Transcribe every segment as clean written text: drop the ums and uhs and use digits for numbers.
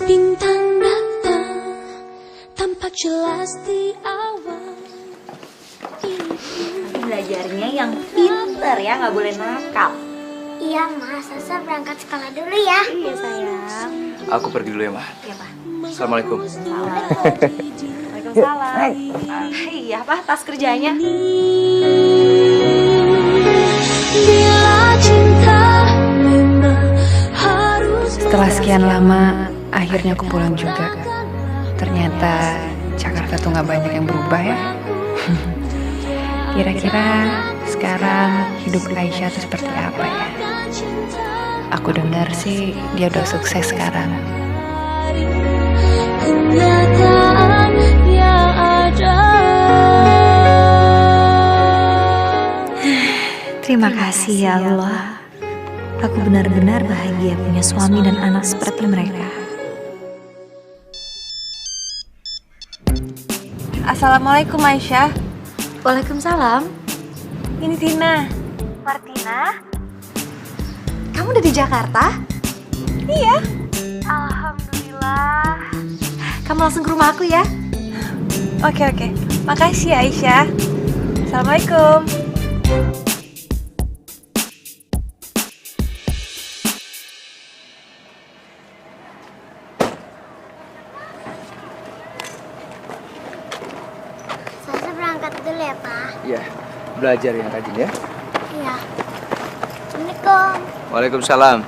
Bintang datang tampak jelas di awal. Belajarnya yang pinter ya, nggak boleh nakal. Iya, Ma. Sasa berangkat sekolah dulu ya. Iya sayang. Aku pergi dulu ya, Ma. Iya Pak. Assalamualaikum. Waalaikumsalam. Iya Pak, tas kerjanya. Bila cinta memang harus. Setelah sekian lama, akhirnya aku pulang juga. Ternyata Jakarta tuh gak banyak yang berubah ya. Kira-kira sekarang hidup Aisyah tuh seperti apa ya? Aku dengar sih dia udah sukses sekarang. Kenyataan yang ada. Terima kasih ya Allah. Aku benar-benar bahagia punya suami dan anak seperti mereka. Assalamualaikum Aisyah. Waalaikumsalam. Ini Tina. Martina, kamu udah di Jakarta? Iya. Alhamdulillah. Kamu langsung ke rumah aku ya? Oke. Makasih ya Aisyah. Assalamualaikum. Sasa berangkat dulu ya, Pak. Iya, belajar yang rajin ya. Iya. Assalamualaikum. Waalaikumsalam.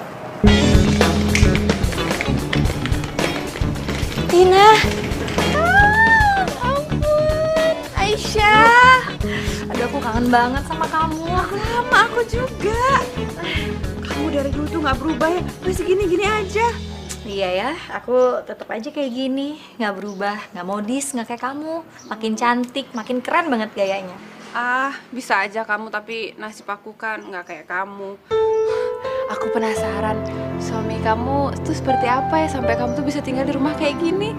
Tina. Ampun. Aisyah. Aduh, aku kangen banget sama kamu. Lama aku juga. Kamu dari dulu tuh gak berubah ya. Masih gini-gini aja. Iya ya, aku tetap aja kayak gini, nggak berubah, nggak modis, nggak kayak kamu. Makin cantik, makin keren banget gayanya. Ah, bisa aja kamu, tapi nasib aku kan nggak kayak kamu. Aku penasaran, suami kamu tuh seperti apa ya sampai kamu tuh bisa tinggal di rumah kayak gini?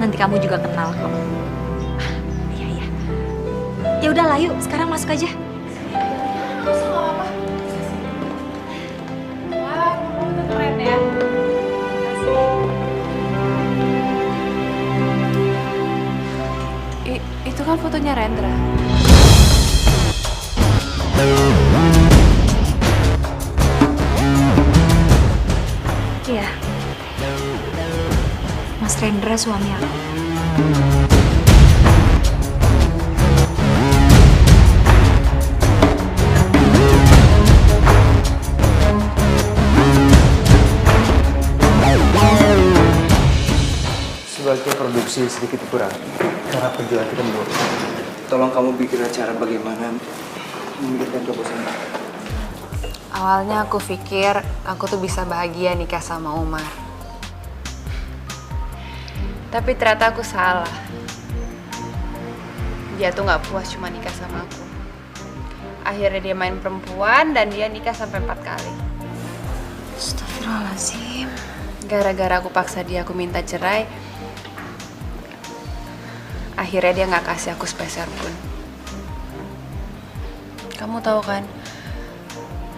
Nanti kamu juga kenal kok. Iya. Ya udahlah, yuk sekarang masuk aja. Wah, kamu tuh keren ya. Itu kan fotonya Rendra. Iya. Mas Rendra suami aku. Sebagai produksi sedikit kurang karena penjualan kita menurun. Tolong kamu bikin acara bagaimana memikirkan kebosanan. Awalnya aku pikir aku tuh bisa bahagia nikah sama Umar. Tapi ternyata aku salah. Dia tuh nggak puas cuma nikah sama aku. Akhirnya dia main perempuan dan dia nikah sampai 4 kali. Astagfirullahaladzim. Gara-gara aku paksa dia aku minta cerai, akhirnya dia nggak kasih aku sepeser pun. Kamu tahu kan,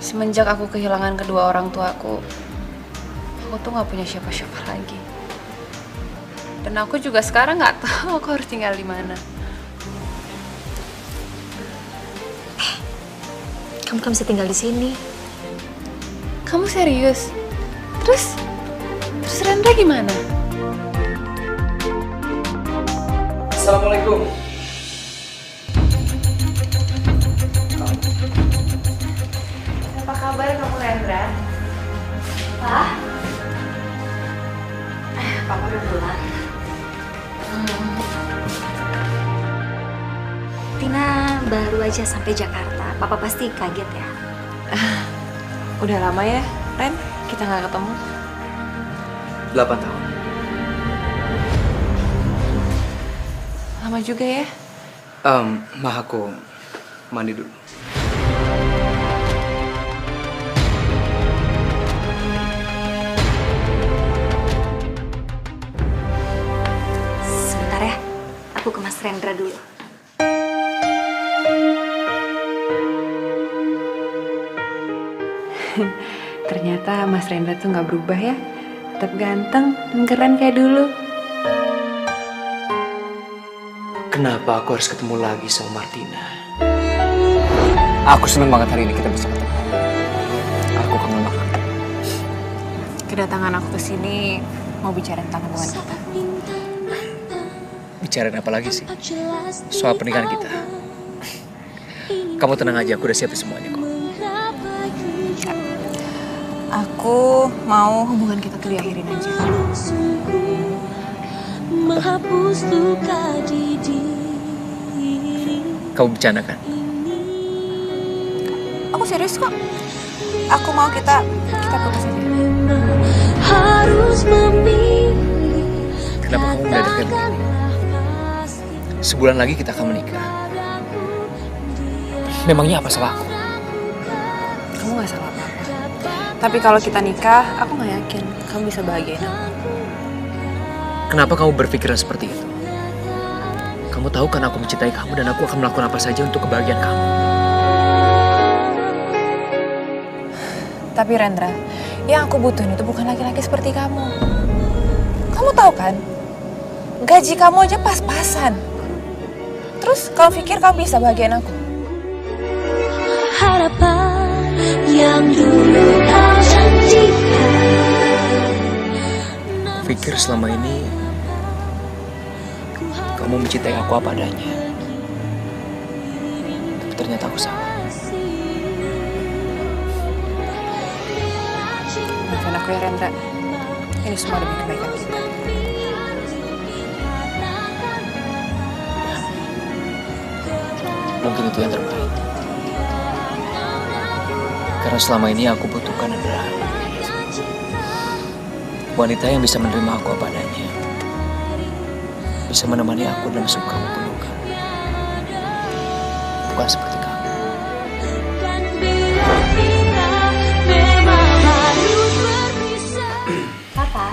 semenjak aku kehilangan kedua orang tuaku, aku tuh nggak punya siapa-siapa lagi. Dan aku juga sekarang nggak tahu aku harus tinggal di mana. Kamu kan bisa tinggal di sini. Kamu serius? Terus Rendra gimana? Assalamualaikum. Apa kabar kamu Rendra? Pak? Papa udah pulang. Tina baru aja sampai Jakarta. Papa pasti kaget ya. Udah lama ya, Ren? Kita nggak ketemu. 8 tahun. Lama juga ya? Mah aku mandi dulu. Sebentar ya. Aku ke Mas Rendra dulu. Ternyata Mas Rendra tuh nggak berubah ya. Tetap ganteng dan keren kayak dulu. Kenapa aku harus ketemu lagi sama Martina? Aku seneng banget hari ini kita bisa ketemu. Aku kangen banget. Kedatangan aku ke sini mau bicara tentang hubungan kita. Bicarain apa lagi sih? Soal pernikahan kita. Kamu tenang aja, aku udah siapin semuanya kok. Aku mau hubungan kita tuh diakhirin aja. Menghapus luka di diri. Kamu bercanda kan? Aku serius kok. Aku mau kita putus aja. Harus memilih. Kenapa kamu mendadak kayak begini? Sebulan lagi kita akan menikah. Memangnya apa salahku? Kamu gak salah apa-apa. Tapi kalau kita nikah, aku gak yakin kamu bisa bahagiain aku. Kenapa kamu berpikiran seperti itu? Kamu tahu kan aku mencintai kamu dan aku akan melakukan apa saja untuk kebahagiaan kamu. Tapi Rendra, yang aku butuhin itu bukan laki-laki seperti kamu. Kamu tahu kan, gaji kamu aja pas-pasan. Terus kamu pikir kamu bisa bahagiain aku? Harapan yang dulu kau janjikan. Pikir selama ini kamu mencintai aku apa adanya. Tapi ternyata aku salah. Maafin aku ya Rendra, ini semua demi kebaikan kita. Mungkin itu yang terbaik. Karena selama ini aku butuhkan adalah wanita yang bisa menerima aku apa adanya. Bisa menemani aku dalam suka maupun duka. Bukan seperti kamu. Papa.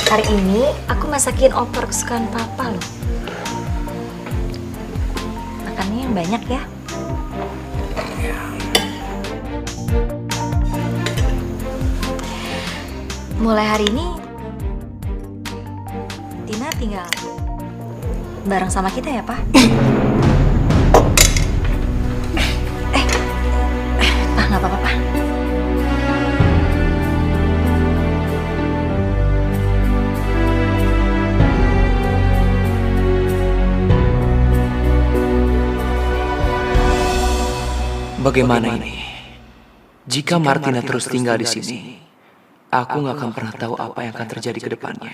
Hari ini aku masakin opor kesukaan Papa loh. Makannya yang banyak ya. Mulai hari ini Tina tinggal bareng sama kita ya, Pak? Pak, nggak apa-apa, Pak. Bagaimana ini? Jika Martina terus tinggal di sini, aku nggak akan pernah tahu apa yang akan terjadi ke depannya.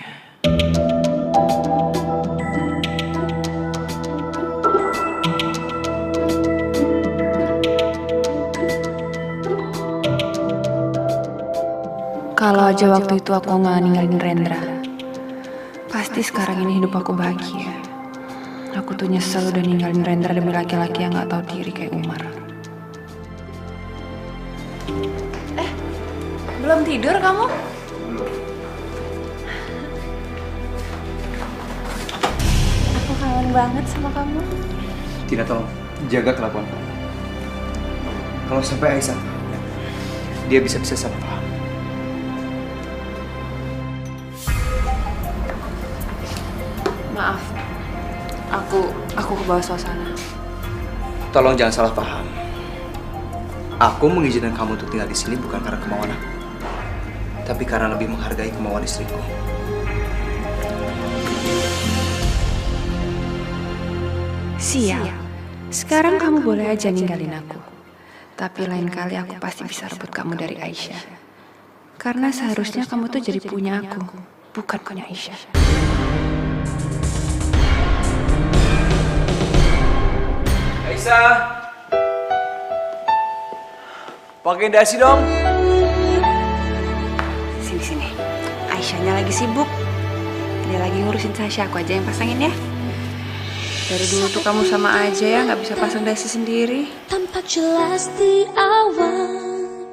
Kalau aja waktu itu aku nggak ninggalin Rendra, pasti sekarang ini hidup aku bahagia. Aku tuh nyesel udah ninggalin Rendra demi laki-laki yang nggak tahu diri kayak Umar. Belum tidur kamu? Aku kangen banget sama kamu. Tina, tolong jaga kelakuan kamu. Kalau sampai Aisyah, dia bisa-bisa salah paham. Maaf, aku kebawa suasana. Tolong jangan salah paham. Aku mengizinkan kamu untuk tinggal di sini bukan karena kemauan aku, tapi karena lebih menghargai kemauan istriku. Sial, sekarang kamu boleh aja ninggalin aku. Tapi lain kali aku pasti bisa rebut kamu dari Aisyah. Karena seharusnya kamu tuh jadi punya aku, bukan punya Aisyah. Aisyah, pakai dasi dong. Sini. Aisyahnya lagi sibuk. Dia lagi ngurusin Sasha, aku aja yang pasangin ya. Dari dulu tuh kamu sama aja ya, nggak bisa pasang dasi sendiri. Tampak jelas di awan,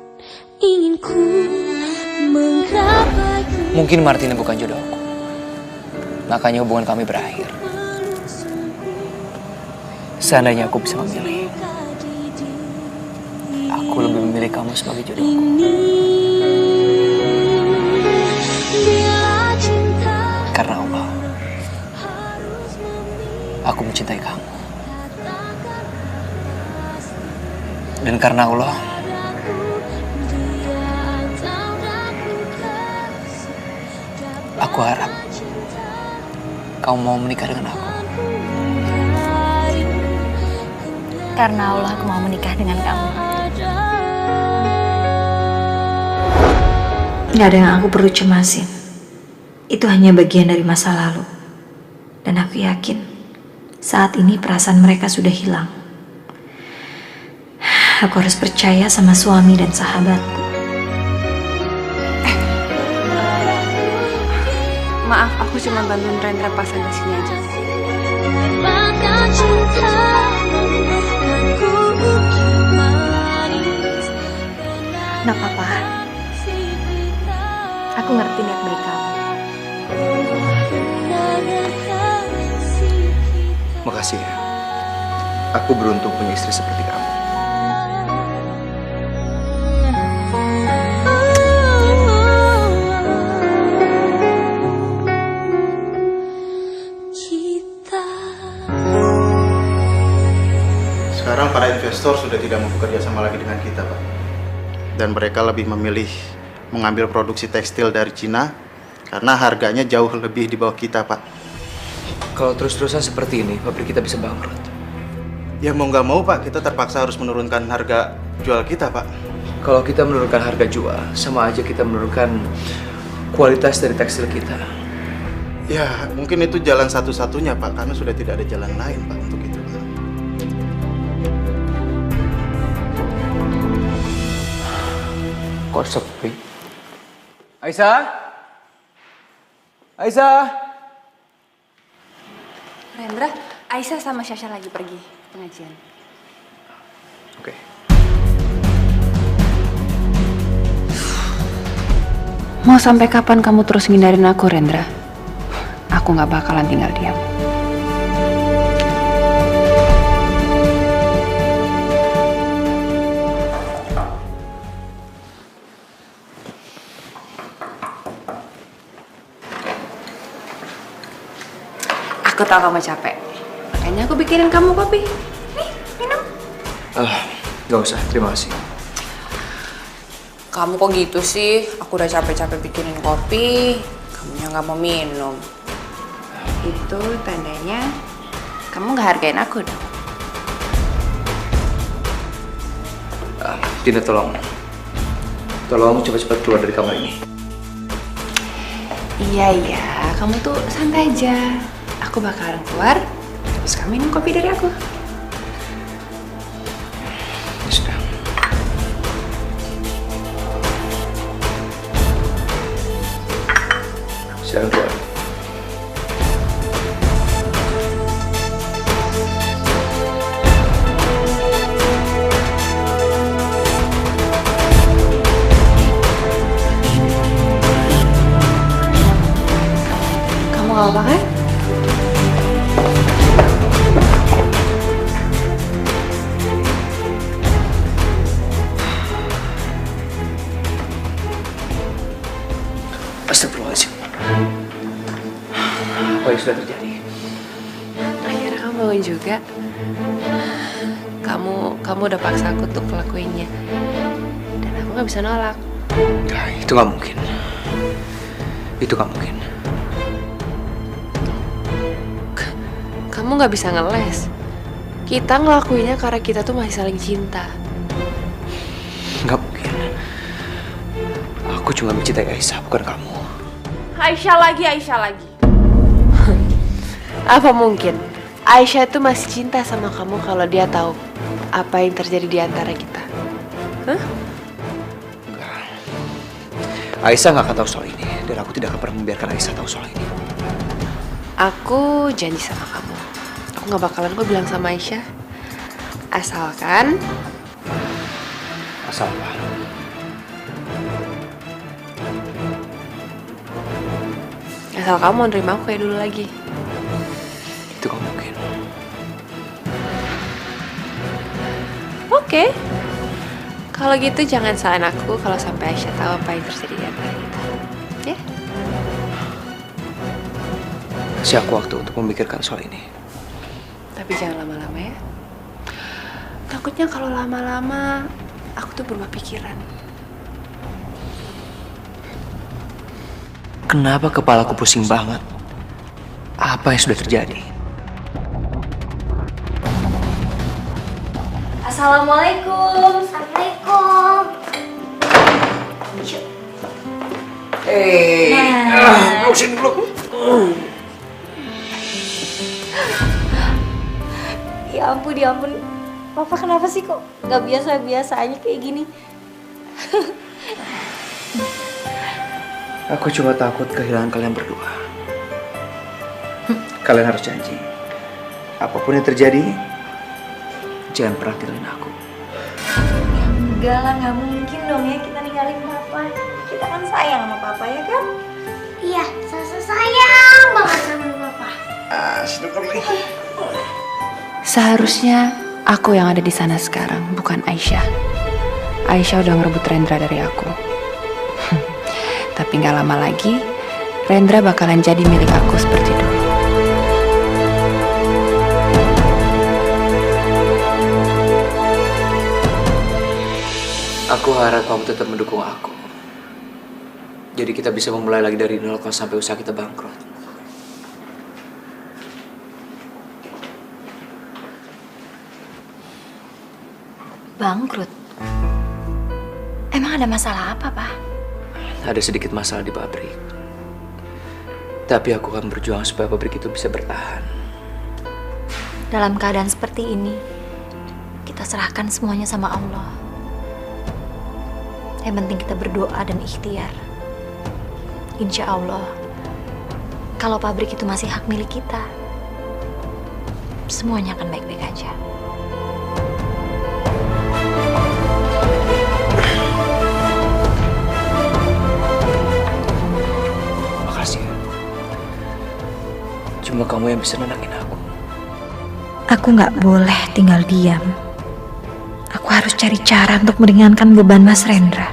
ingin ku menggapai. Mungkin Martina bukan jodohku, makanya hubungan kami berakhir. Seandainya aku bisa memilih, aku lebih memilih kamu sebagai jodohku. Karena Allah, aku mencintai kamu. Dan karena Allah, aku harap kamu mau menikah dengan aku. Karena Allah, aku mau menikah dengan kamu. Gak ada yang aku perlu cemasin. Itu hanya bagian dari masa lalu. Dan aku yakin saat ini perasaan mereka sudah hilang. Aku harus percaya sama suami dan sahabatku. Maaf, aku cuma bantuin Rendra pasang di sini aja. Bahkan cintamu kan ku ukir manis. Gak apa-apa. Aku ngerti niat baik kamu. Makasih ya. Aku beruntung punya istri seperti kamu. Sekarang para investor sudah tidak mau bekerja sama lagi dengan kita, Pak. Dan mereka lebih memilih mengambil produksi tekstil dari Cina karena harganya jauh lebih di bawah kita, Pak. Kalau terus-terusan seperti ini, pabrik kita bisa bangkrut. Ya mau nggak mau, Pak, kita terpaksa harus menurunkan harga jual kita, Pak. Kalau kita menurunkan harga jual, sama aja kita menurunkan kualitas dari tekstil kita. Ya, mungkin itu jalan satu-satunya, Pak, karena sudah tidak ada jalan lain, Pak, untuk itu, Pak. Kok sepi? Aisyah? Aisyah? Rendra, Aisyah sama Syasha lagi pergi pengajian. Oke. Mau sampai kapan kamu terus ngindarin aku, Rendra? Aku gak bakalan tinggal diam. Aku tahu kamu capek, makanya aku bikinin kamu kopi. Nih, minum. Gak usah, terima kasih. Kamu kok gitu sih? Aku udah capek-capek bikinin kopi, kamunya nggak mau minum. Itu tandanya kamu gak hargain aku dong. Tina, tolong cepat-cepat keluar dari kamar ini. Iya, kamu tuh santai aja. Aku bakalan keluar, terus kamu minum kopi dari aku. Ya sudah. Silakan keluar. Kamu gak apa-apa kan? Astagfirullahaladzim. Apa yang sudah terjadi? Akhirnya kamu bangun juga. Kamu udah paksa aku untuk ngelakuinnya. Dan aku gak bisa nolak. Nah, itu nggak mungkin. Itu nggak mungkin. Kamu gak bisa ngeles. Kita ngelakuinnya karena kita tuh masih saling cinta. Nggak mungkin. Aku cuma mencintai Aisyah, bukan kamu. Aisyah lagi. Apa mungkin Aisyah tuh masih cinta sama kamu kalau dia tahu apa yang terjadi di antara kita? Hah? Enggak. Aisyah nggak akan tahu soal ini, dan aku tidak akan pernah membiarkan Aisyah tahu soal ini. Aku janji sama kamu. Aku gak bakalan kok bilang sama Aisyah. Asalkan Asal apa? kamu mau nerima aku kayak dulu lagi. Itu nggak mungkin. Oke. Kalau gitu jangan salahin aku kalau sampai Aisyah tahu apa yang terjadi di antara kita. Ya? Kasih aku waktu untuk memikirkan soal ini. Tapi jangan lama-lama ya. Takutnya kalau lama-lama aku tuh berubah pikiran. Kenapa kepalaku pusing banget? Apa yang sudah terjadi? Assalamualaikum. Assalamualaikum. Pusing dulu. Ya ampun. Papa kenapa sih kok gak biasa-biasanya kayak gini? Aku cuma takut kehilangan kalian berdua. Kalian harus janji, apapun yang terjadi, jangan pernah tinggalin aku. Enggak lah, gak mungkin dong ya kita ninggalin Papa. Kita kan sayang sama Papa ya kan? Iya, Sasa sayang banget sama Papa. Seharusnya aku yang ada di sana sekarang, bukan Aisyah. Aisyah udah ngerebut Rendra dari aku. Tapi nggak lama lagi, Rendra bakalan jadi milik aku seperti dulu. Aku harap kamu tetap mendukung aku. Jadi kita bisa memulai lagi dari nol kalau sampai usaha kita bangkrut. Bangkrut? Emang ada masalah apa, Pak? Ada sedikit masalah di pabrik. Tapi aku akan berjuang supaya pabrik itu bisa bertahan. Dalam keadaan seperti ini, kita serahkan semuanya sama Allah. Yang penting kita berdoa dan ikhtiar. Insya Allah, kalau pabrik itu masih hak milik kita, semuanya akan baik-baik aja. Makasih ya. Cuma kamu yang bisa nenangin aku. Aku nggak boleh tinggal diam. Aku harus cari cara untuk meringankan beban Mas Rendra.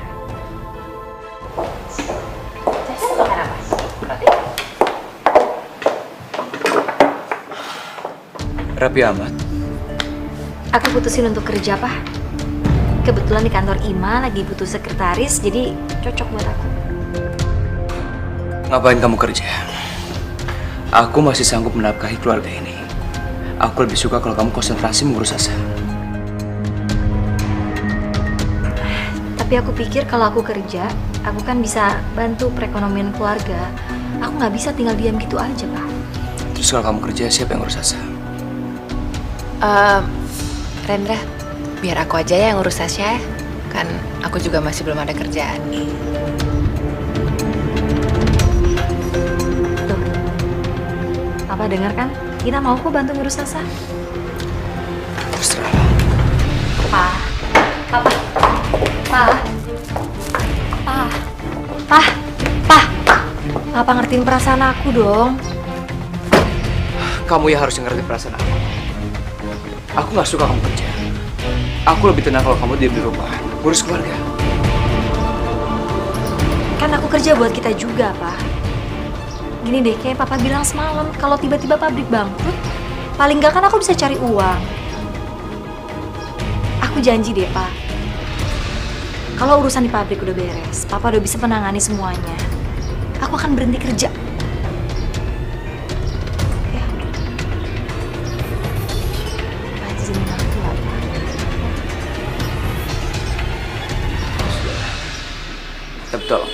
Rapi amat. Aku putusin untuk kerja, Pak. Kebetulan di kantor Ima lagi butuh sekretaris, jadi cocok buat aku. Ngapain kamu kerja? Aku masih sanggup menafkahi keluarga ini. Aku lebih suka kalau kamu konsentrasi mengurus Sasa. Tapi aku pikir kalau aku kerja, aku kan bisa bantu perekonomian keluarga. Aku nggak bisa tinggal diam gitu aja, Pak. Terus kalau kamu kerja, siapa yang ngurus Sasa? Rendra, biar aku aja yang ngurus Sasha ya. Kan aku juga masih belum ada kerjaan. Tuh, Papa dengar kan? Ina mau kok bantu ngurus Sasa. Terserah. Pak, Papa, Papa ngertiin perasaan aku dong. Kamu yang harus ngerti perasaan aku. Aku nggak suka kamu kerja. Aku lebih tenang kalau kamu diam di rumah, ngurus keluarga. Kan aku kerja buat kita juga, Pak. Gini deh, kayak Papa bilang semalam, kalau tiba-tiba pabrik bangkrut, paling nggak kan aku bisa cari uang. Aku janji deh, Pak. Kalau urusan di pabrik udah beres, Papa udah bisa menangani semuanya. Aku akan berhenti kerja. Ya. Pak, izinin aku lah, Pak. Tapi tolong,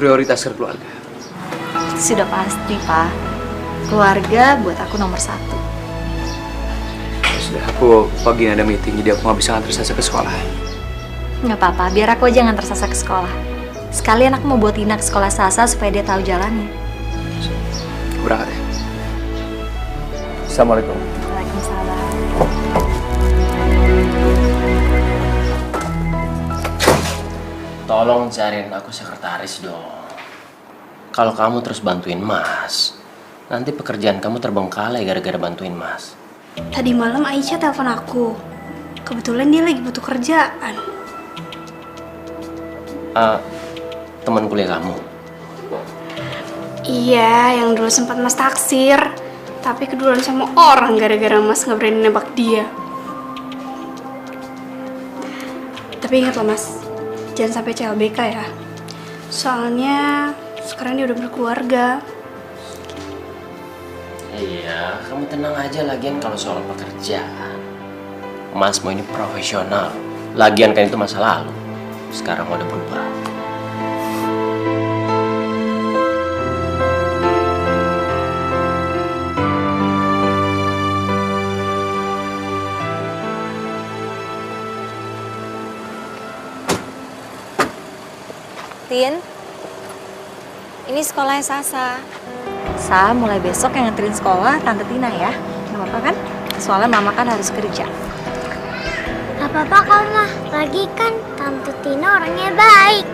prioritaskan keluarga. Sudah pasti, Pak. Keluarga buat aku nomor 1. Sudah, aku pagi ada meeting, jadi aku nggak bisa nganter Sasa ke sekolah. Nggak apa-apa, biar aku aja nganter Sasa ke sekolah. Sekalian aku mau buat Ina ke sekolah Sasa supaya dia tahu jalannya. Aku berangkat ya. Assalamualaikum. Waalaikumsalam. Tolong cariin aku sekretaris dong. Kalau kamu terus bantuin Mas, nanti pekerjaan kamu terbengkalai gara-gara bantuin Mas. Tadi malam Aisyah telepon aku. Kebetulan dia lagi butuh kerjaan. Teman kuliah kamu? Iya, yang dulu sempat Mas taksir. Tapi keduluan sama orang gara-gara Mas nggak berani nembak dia. Tapi ingat loh Mas, jangan sampai CLBK ya. Soalnya sekarang dia udah berkeluarga. Iya, kamu tenang aja. Lagian kalau soal pekerjaan, Mas mau ini profesional. Lagian kan itu masa lalu. Sekarang udah berubah. Tin, ini sekolahnya Sasa. Sa, mulai besok yang nganterin sekolah Tante Tina ya. Gak apa-apa kan? Soalnya Mama kan harus kerja. Gak apa-apa kok Mah, lagi kan Tante Tina orangnya baik.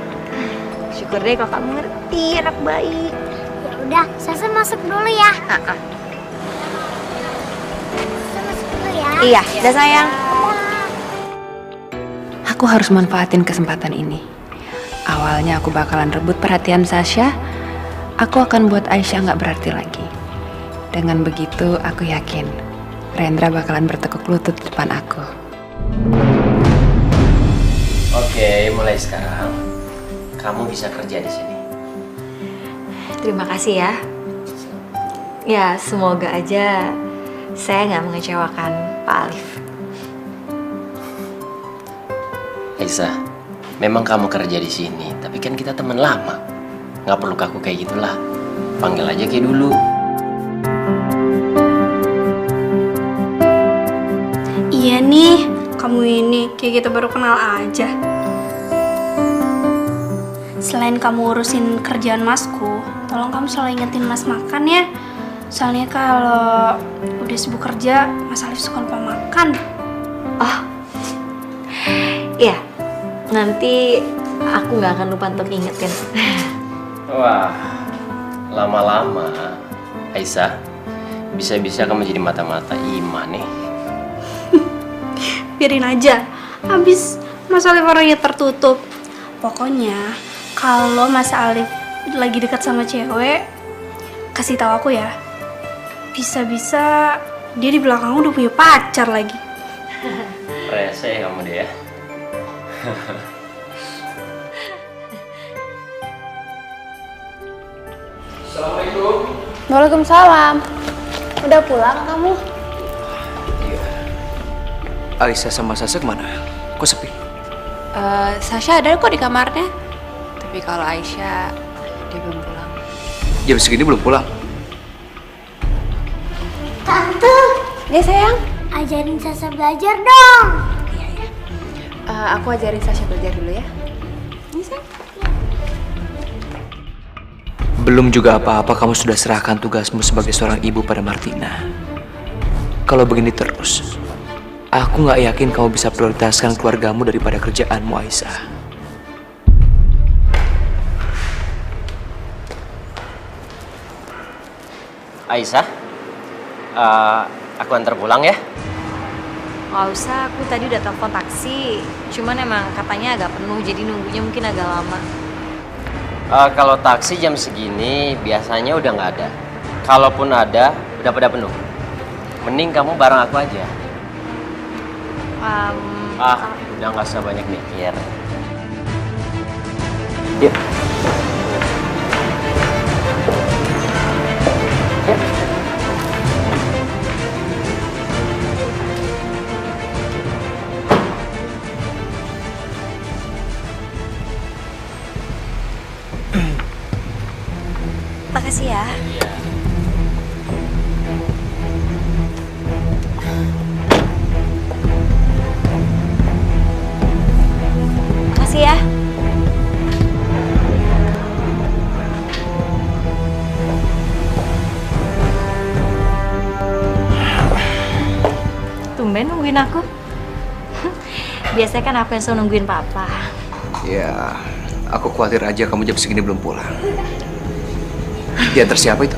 Syukur deh kalau kamu ngerti, anak baik. Ya udah, Sasa masuk dulu ya. Sasa masuk dulu ya. Iya, udah sayang. Aku harus manfaatin kesempatan ini. Awalnya aku bakalan rebut perhatian Sasha, aku akan buat Aisyah nggak berarti lagi. Dengan begitu, aku yakin Rendra bakalan bertekuk lutut di depan aku. Oke, mulai sekarang kamu bisa kerja di sini. Terima kasih ya. Ya, semoga aja saya nggak mengecewakan Pak Alif. Aisyah, memang kamu kerja di sini, tapi kan kita teman lama. Nggak perlu kaku kayak gitulah. Panggil aja kayak dulu. Iya nih, kamu ini kayak kita baru kenal aja. Selain kamu urusin kerjaan Masku, tolong kamu selalu ingetin Mas makan ya. Soalnya kalau udah sibuk kerja, Mas Alif suka lupa makan. Oh, iya. Nanti aku nggak akan lupa untuk ingetin. Wah, lama-lama Aisyah, bisa-bisa kamu jadi mata-mata Iman nih. Biarin aja, habis Mas Alif orangnya tertutup. Pokoknya kalau Mas Alif lagi dekat sama cewek, kasih tahu aku ya. Bisa-bisa dia di belakang udah punya pacar lagi. Rese kamu deh ya. Assalamualaikum. Waalaikumsalam. Udah pulang kamu? Iya. Aisyah sama Sasa kemana? Kok sepi? Sasha ada kok di kamarnya. Tapi kalau Aisyah, dia belum pulang. Jam segini belum pulang? Tante, Ya sayang. ajarin Sasa belajar dong. Aku ajarin Sasha belajar dulu ya. Ini sayang. Belum juga apa-apa kamu sudah serahkan tugasmu sebagai seorang ibu pada Martina. Kalau begini terus, aku nggak yakin kamu bisa prioritaskan keluargamu daripada kerjaanmu, Aisyah. Aisyah, aku antar pulang ya. Nggak usah, aku tadi udah telepon taksi. Cuman emang katanya agak penuh, jadi nunggunya mungkin agak lama. Kalau taksi jam segini biasanya udah nggak ada. Kalaupun ada, udah pada penuh. Mending kamu bareng aku aja. Udah nggak usah banyak mikir. Yuk. Makasih ya. Makasih ya. Tumben nungguin aku. Biasanya kan aku yang selalu nungguin papa. Ya, aku khawatir aja kamu jam segini belum pulang. Diantar siapa itu?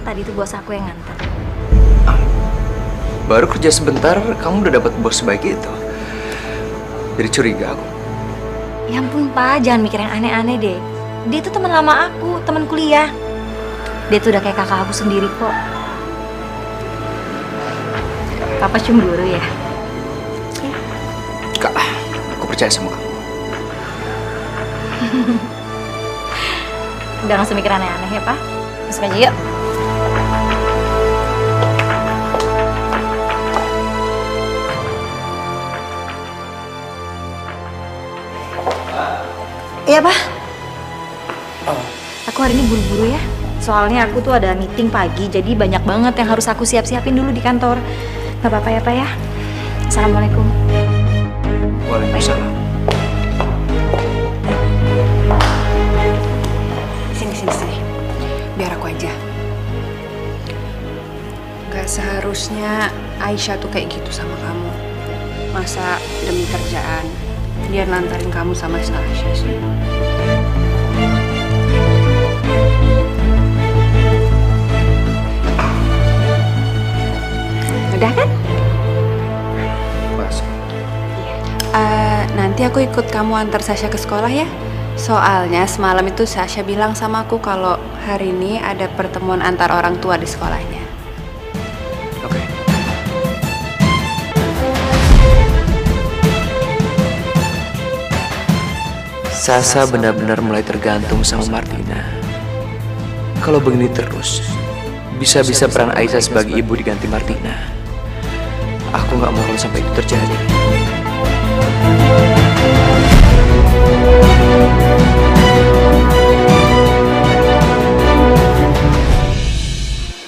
Tadi itu bos aku yang nganter. Baru kerja sebentar, kamu udah dapat bos sebaik itu. Jadi curiga aku. Ya ampun Pak, jangan mikir yang aneh-aneh deh. Dia tuh teman lama aku, teman kuliah. Dia tuh udah kayak kakak aku sendiri kok. Papa cemburu ya? Kak, aku percaya sama kamu. Udah gak usah mikir aneh-aneh ya Pak. Masuk aja yuk. Iya Pak. Aku hari ini buru-buru ya. Soalnya aku tuh ada meeting pagi, jadi banyak banget yang harus aku siap-siapin dulu di kantor. Gak apa-apa ya Pak ya. Assalamualaikum. Waalaikumsalam. Sini. Biar aku aja. Gak seharusnya Aisyah tuh kayak gitu sama kamu. Masa demi kerjaan dia lantarin kamu sama Tasya sih. Udah kan? Pas. Nanti aku ikut kamu antar Sasha ke sekolah ya. Soalnya semalam itu Sasha bilang sama aku kalau hari ini ada pertemuan antar orang tua di sekolahnya. Oke. Sasa benar-benar mulai tergantung sama Martina. Kalau begini terus, bisa-bisa peran Aisyah sebagai ibu diganti Martina. Aku nggak mau kalau sampai itu terjadi.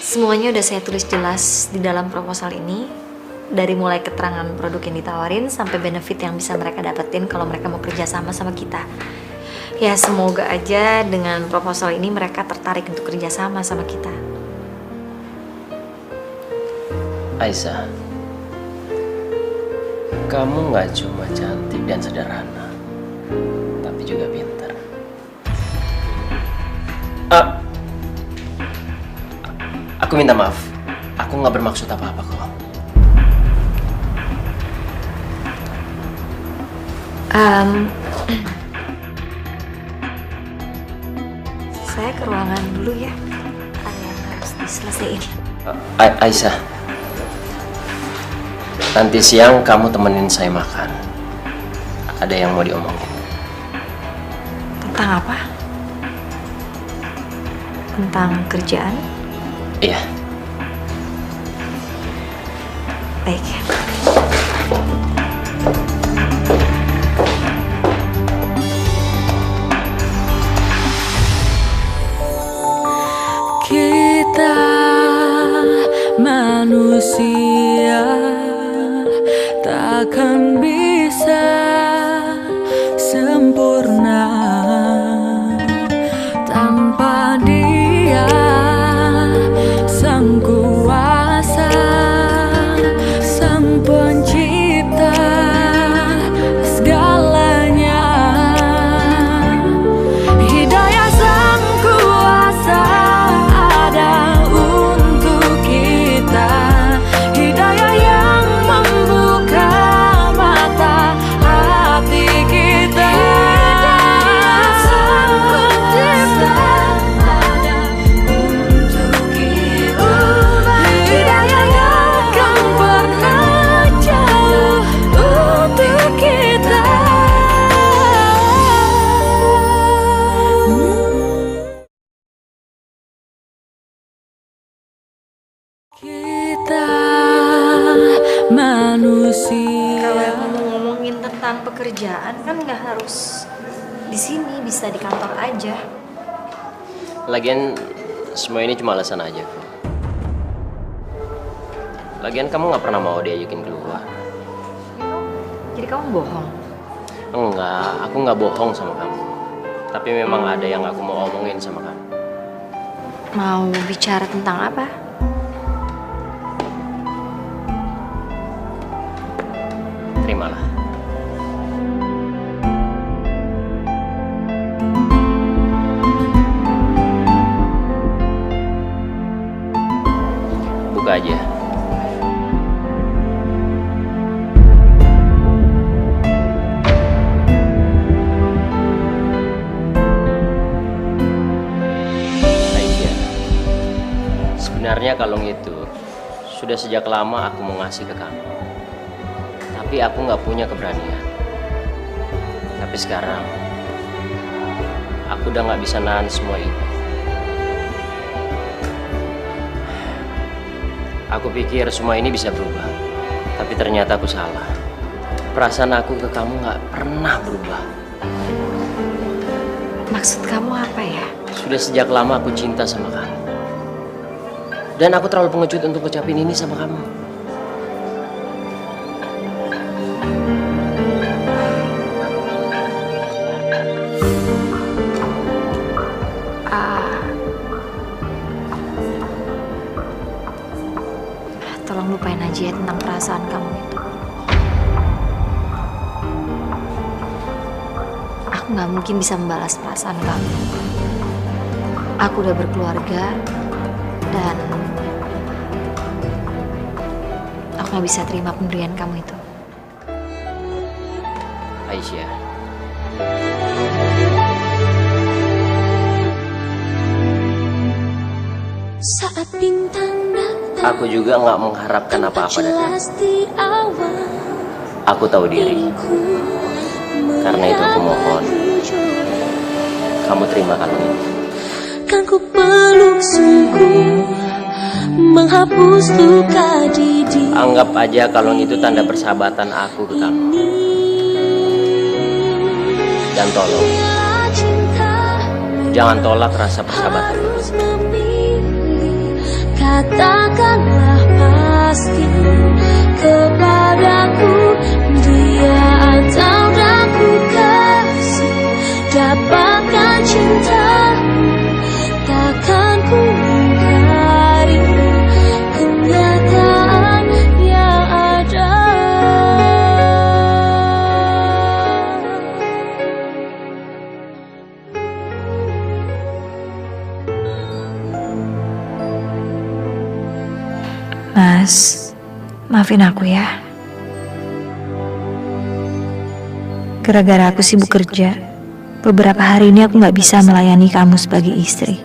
Semuanya udah saya tulis jelas di dalam proposal ini. Dari mulai keterangan produk yang ditawarin sampai benefit yang bisa mereka dapetin kalau mereka mau kerja sama kita. Ya semoga aja dengan proposal ini mereka tertarik untuk kerja sama kita. Aisyah, kamu nggak cuma cantik dan sederhana, tapi juga pintar. Aku minta maaf, aku nggak bermaksud apa-apa kok. Saya ke ruangan dulu ya. Ada yang harus diselesaikan. Aisyah, nanti siang kamu temenin saya makan. Ada yang mau diomongin. Tentang apa? Tentang kerjaan? Iya. Baik. Kita manusia takkan bisa sempurna tanpa Dia Sang Kuasa, Sang Pencipta segalanya. Hidayah Sang Kuasa ada untuk kita. Hidayah yang membuka mata hati kita. Hidayah Sang Pencipta ada untuk kita. Hidayah yang kan pernah jauh untuk kita. Kita manusia. Kalau emang mau ngomongin tentang pekerjaan kan nggak harus di sini, bisa di kantor aja. Lagian semua ini cuma alasan aja kok. Lagian kamu nggak pernah mau diajakin keluar. Jadi kamu bohong. Enggak, aku nggak bohong sama kamu. Tapi memang ada yang aku mau omongin sama kamu. Mau bicara tentang apa? Terimalah. Buka aja. Sebenarnya kalung itu sudah sejak lama aku mau ngasih ke kamu. Tapi aku nggak punya keberanian. Tapi sekarang, aku udah nggak bisa nahan semua ini. Aku pikir semua ini bisa berubah. Tapi ternyata aku salah. Perasaan aku ke kamu nggak pernah berubah. Maksud kamu apa ya? Sudah sejak lama aku cinta sama kamu. Dan aku terlalu pengecut untuk ngucapin ini sama kamu. Tolong lupain aja ya tentang perasaan kamu itu. Aku nggak mungkin bisa membalas perasaan kamu. Aku udah berkeluarga dan aku nggak bisa terima pemberian kamu itu. Aisyah. Saat bintang datang, Aku juga nggak mengharapkan apa-apa dari kamu. jelas di awal. Aku tahu diri. Karena itu aku mohon kamu terima kalung ini. Kan ku peluk sungguh, menghapus luka di diri. Anggap aja kalung itu tanda persahabatan aku ke kamu. Dan tolong, jangan tolak rasa persahabatan ini. Harus memilih, katakanlah pasti kepadaku, dia atau aku kasih. Dapatkan cintamu, takkan ku ingkari kenyataan yang ada. Mas, maafin aku ya. Gara-gara aku sibuk kerja, beberapa hari ini aku gak bisa melayani kamu sebagai istri.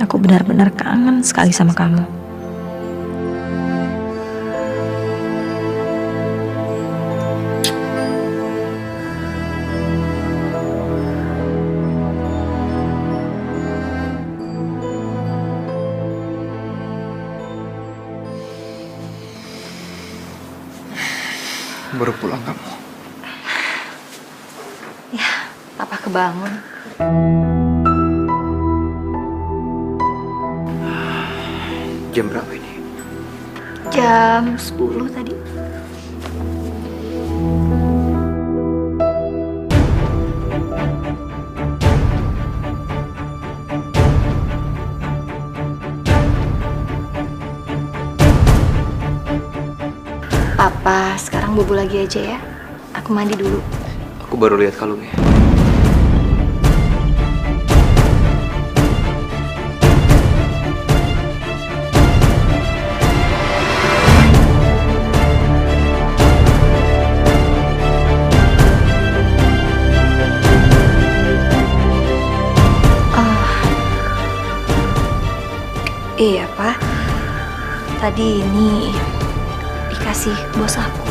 Aku benar-benar kangen sekali sama kamu. Baru pulang kamu. Ya, papa kebangun. Jam berapa ini? Jam 10 tadi. Papa, sekarang bobo lagi aja ya. Aku mandi dulu. Aku baru lihat kalungnya. Iya, Pak. Tadi ini dikasih bos aku.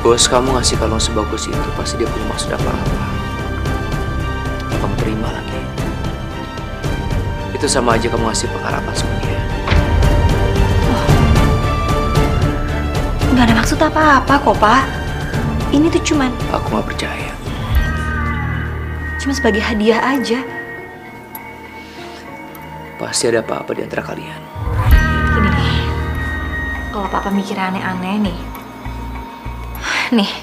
Bos kamu ngasih kalung sebagus itu pasti dia punya maksud apa-apa. Kamu terima lagi. Itu sama aja kamu ngasih pengharapan sama dia. Nggak ada maksud apa-apa kok, Pak. Ini tuh cuman Aku gak percaya. cuma sebagai hadiah aja. Pasti ada apa-apa di antara kalian. Gini nih, kalau papa mikir aneh-aneh nih,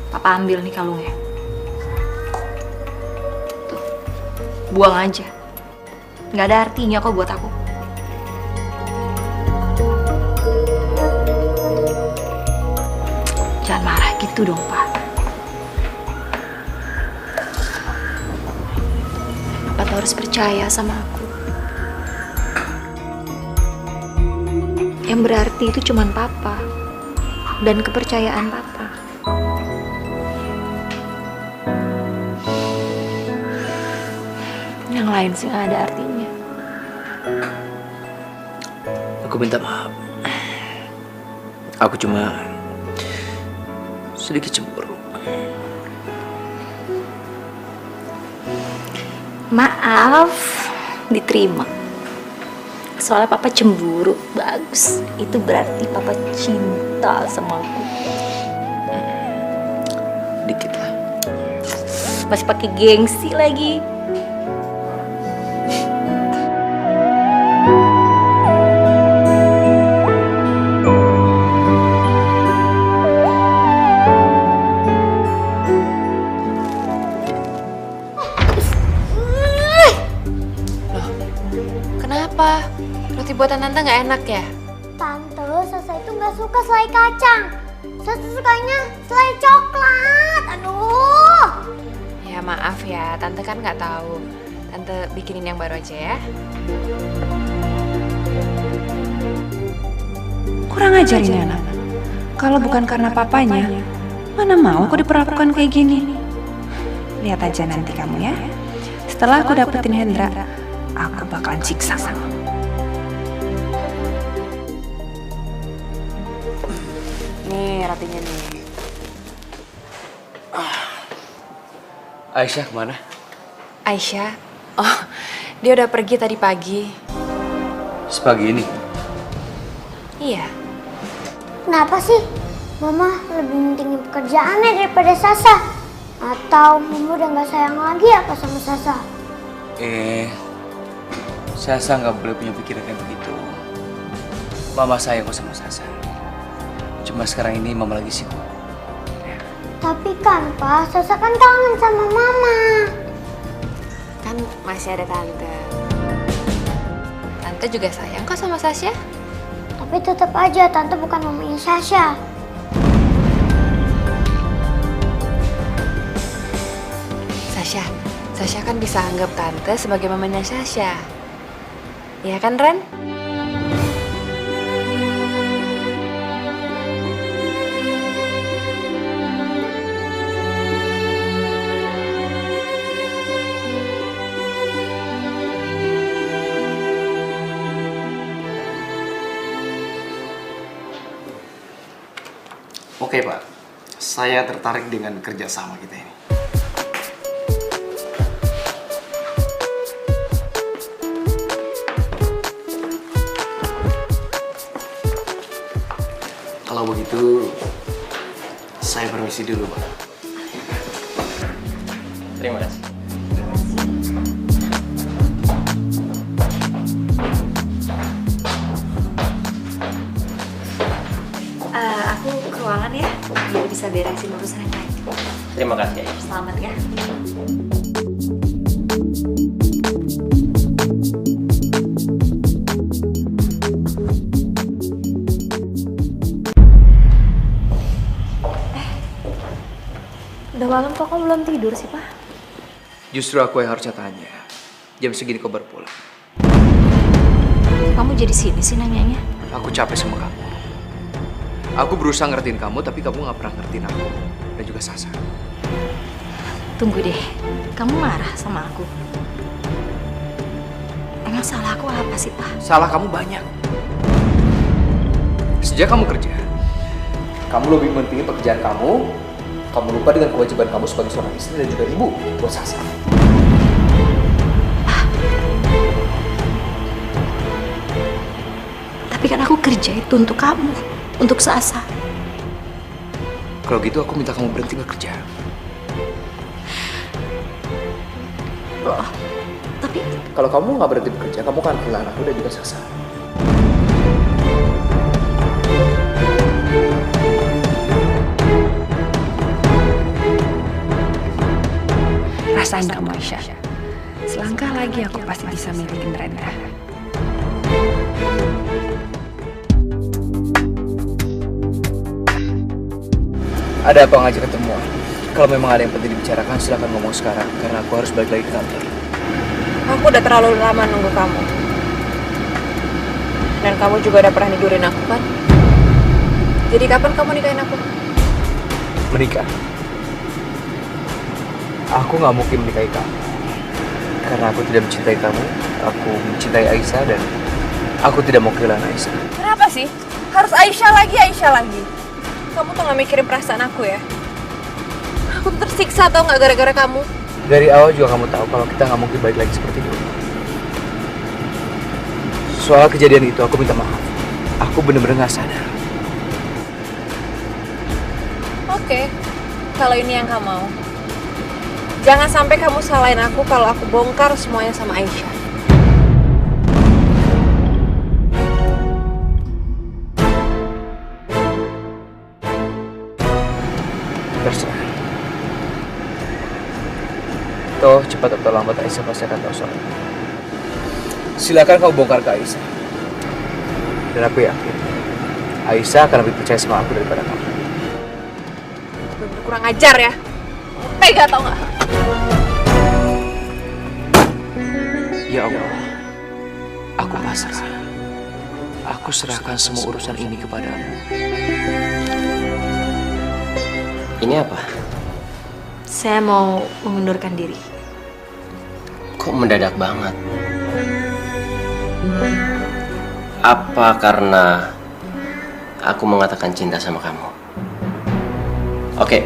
papa ambil nih kalungnya. Tuh, buang aja. Nggak ada artinya kok buat aku. Jangan marah gitu dong, Pak. Papa tuh harus percaya sama aku. Yang berarti itu cuman papa dan kepercayaan papa. Ya yang lain sih nggak ada artinya. Aku minta maaf. Aku cuma sedikit cemburu. Maaf, diterima. Soalnya papa cemburu, bagus. Itu berarti papa cinta sama aku. Dikit lah. Masih pakai gengsi lagi. Kenapa? Roti buatan tante nggak enak ya? Tante, Sasa itu nggak suka selai kacang. Sasa sukanya selai coklat. Aduh. Ya maaf ya, tante kan nggak tahu. Tante bikinin yang baru aja ya. Kurang ajar ini anak. Kalau bukan karena papanya, mana mau aku diperlakukan kayak gini. Lihat aja nanti kamu ya. Setelah aku dapetin Hendra, aku bakalan siksa sama. Nih rotinya nih. Aisyah kemana? Aisyah? Oh, dia udah pergi tadi pagi. Sepagi ini. Iya. Kenapa sih? Mama lebih pentingin pekerjaannya daripada Sasa. Atau Mama udah nggak sayang lagi apa sama Sasa? Sasa nggak boleh punya pikiran kayak begitu. Mama sayang kok sama Sasa. Cuma sekarang ini Mama lagi sibuk. Tapi kan Pak, Sasa kan kangen sama Mama. Kan masih ada tante. Tante juga sayang kok sama Sasha. Tapi tetap aja Tante bukan mamanya Sasha. Sasha kan bisa anggap Tante sebagai mamanya Sasha. Iya kan, Ren? Oke Pak, saya tertarik dengan kerjasama kita ini. Kalau begitu, saya permisi dulu Pak. Terima kasih. Aku ke ruangan ya, biar bisa beresin urusan yang lain. Terima kasih, Aisyah. Selamat ya. Udah malam kok kamu belum tidur sih, Pak? Justru aku yang harusnya tanya. Jam segini kau baru pulang. Kamu jadi sini sih nanyanya? Aku capek sama kamu. Aku berusaha ngertiin kamu, tapi kamu gak pernah ngertiin aku. Dan juga Sasa. Tunggu deh, kamu marah sama aku? Emang salah aku apa sih, Pak? Salah kamu banyak. Sejak kamu kerja, kamu lebih mentingin pekerjaan kamu. Kamu lupa dengan kewajiban kamu sebagai seorang istri dan juga ibu buat Sasa. Tapi kan aku kerja itu untuk kamu, untuk Sasa. Kalau gitu aku minta kamu berhenti bekerja. Loh, tapi... Kalau kamu nggak berhenti bekerja, kamu akan kehilangan aku dan juga Sasa. Rasain kamu Aisyah. Selangkah lagi aku pasti bisa milikin Rendra. Ada apa ngajak ketemuan? Kalau memang ada yang penting dibicarakan, silakan ngomong sekarang. Karena aku harus balik lagi ke kantor. Aku udah terlalu lama nunggu kamu. Dan kamu juga udah pernah tidurin aku kan? Jadi kapan kamu nikahin aku? Menikah? Aku nggak mungkin menikahi kamu. Karena aku tidak mencintai kamu, aku mencintai Aisyah dan aku tidak mau kehilangan Aisyah. Kenapa sih? Harus Aisyah lagi. Kamu tuh gak mikirin perasaan aku ya? Aku tuh tersiksa tau gak gara-gara kamu. Dari awal juga kamu tahu kalau kita nggak mungkin balik lagi seperti dulu. Soal kejadian itu aku minta maaf. Aku bener-bener gak sadar. Oke, kalau ini yang kamu mau. Jangan sampai kamu salahin aku kalau aku bongkar semuanya sama Aisyah. Terserah. Toh cepat atau lambat Aisyah pasti akan tahu soal ini. Silakan kau bongkar ke Aisyah. Dan aku yakin Aisyah akan lebih percaya sama aku daripada kamu. Bener kurang ajar ya. Tega tau gak? Ya Allah, aku pasrah. Aku serahkan semua urusan ini kepadamu. Ini apa? Saya mau mengundurkan diri. Kok mendadak banget? Apa karena aku mengatakan cinta sama kamu? Oke,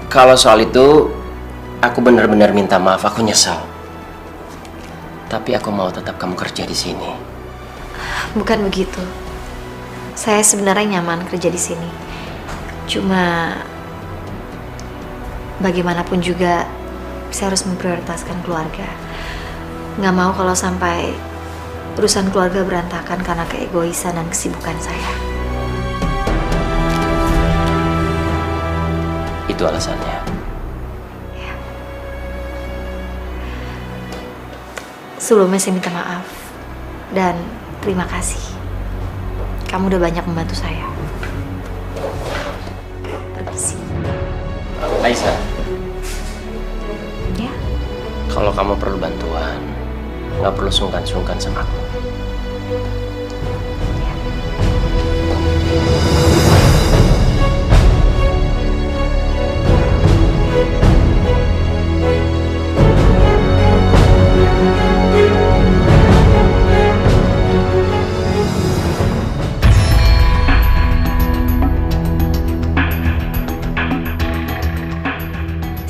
kalau soal itu aku benar-benar minta maaf, aku nyesal. Tapi aku mau tetap kamu kerja di sini. Bukan begitu. Saya sebenarnya nyaman kerja di sini. Cuma bagaimanapun juga saya harus memprioritaskan keluarga. Nggak mau kalau sampai urusan keluarga berantakan karena keegoisan dan kesibukan saya. Itu alasannya. Ya. Sebelumnya saya minta maaf dan terima kasih. Kamu udah banyak membantu saya. Permisi. Aisyah. Ya. Kalau kamu perlu bantuan, nggak perlu sungkan-sungkan sama aku.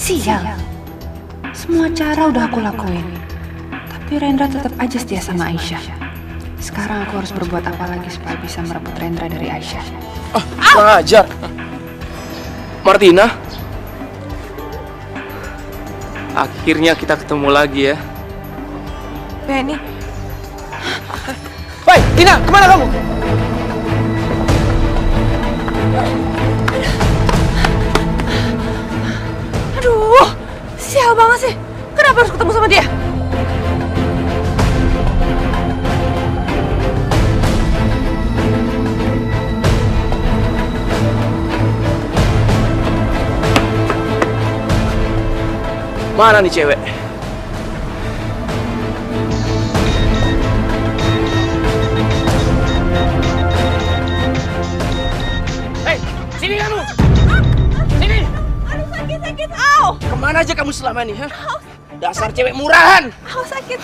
Sial. Semua cara udah aku lakuin. Tapi Rendra tetap aja setia sama Aisyah. Sekarang aku harus berbuat apa lagi supaya bisa merebut Rendra dari Aisyah? Kurang ajar. Martina. Akhirnya kita ketemu lagi ya. Benny. Hei, Tina, kemana kamu? Aduh, sial banget sih. Kenapa harus ketemu sama dia? Mana nih cewek? Hei, sini kamu! Sini! Aduh, sakit. Au! Kemana aja kamu selama ini, ha? Dasar cewek murahan! Au, sakit.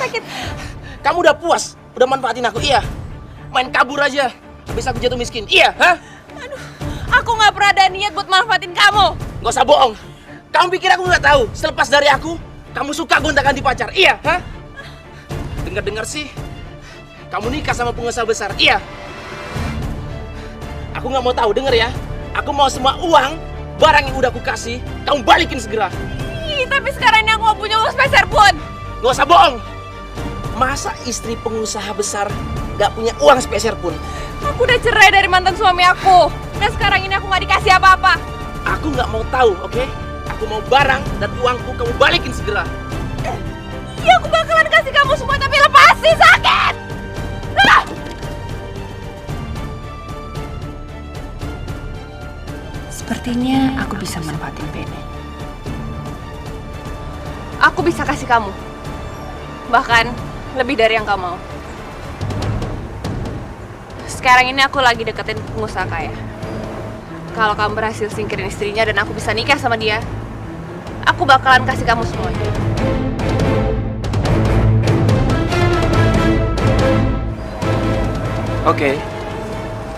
Kamu udah puas? Udah manfaatin aku? Iya. Main kabur aja. Habis aku jatuh miskin. Iya, ha? Aduh, aku nggak pernah ada niat buat manfaatin kamu. Gak usah bohong. Kamu pikir aku nggak tahu? Selepas dari aku, kamu suka gonta-ganti pacar. Iya, ha? Dengar-dengar sih, kamu nikah sama pengusaha besar. Iya. Aku nggak mau tahu. Denger ya. Aku mau semua uang, barang yang udah aku kasih, kamu balikin segera. Ih, tapi sekarang ini aku nggak punya uang sepeser pun. Gak usah bohong. Masa istri pengusaha besar gak punya uang sepeser pun? Aku udah cerai dari mantan suami aku. Dan sekarang ini aku nggak dikasih apa-apa. Aku nggak mau tahu, oke? Aku mau barang dan uangku kamu balikin segera. Iya, aku bakalan kasih kamu semua, tapi lepasin, sakit! Ah! Sepertinya aku bisa manfaatin Benny. Aku bisa kasih kamu. Bahkan lebih dari yang kamu mau. Sekarang ini aku lagi deketin pengusaha kaya. Kalau kamu berhasil singkirin istrinya dan aku bisa nikah sama dia, aku bakalan kasih kamu semuanya. Oke,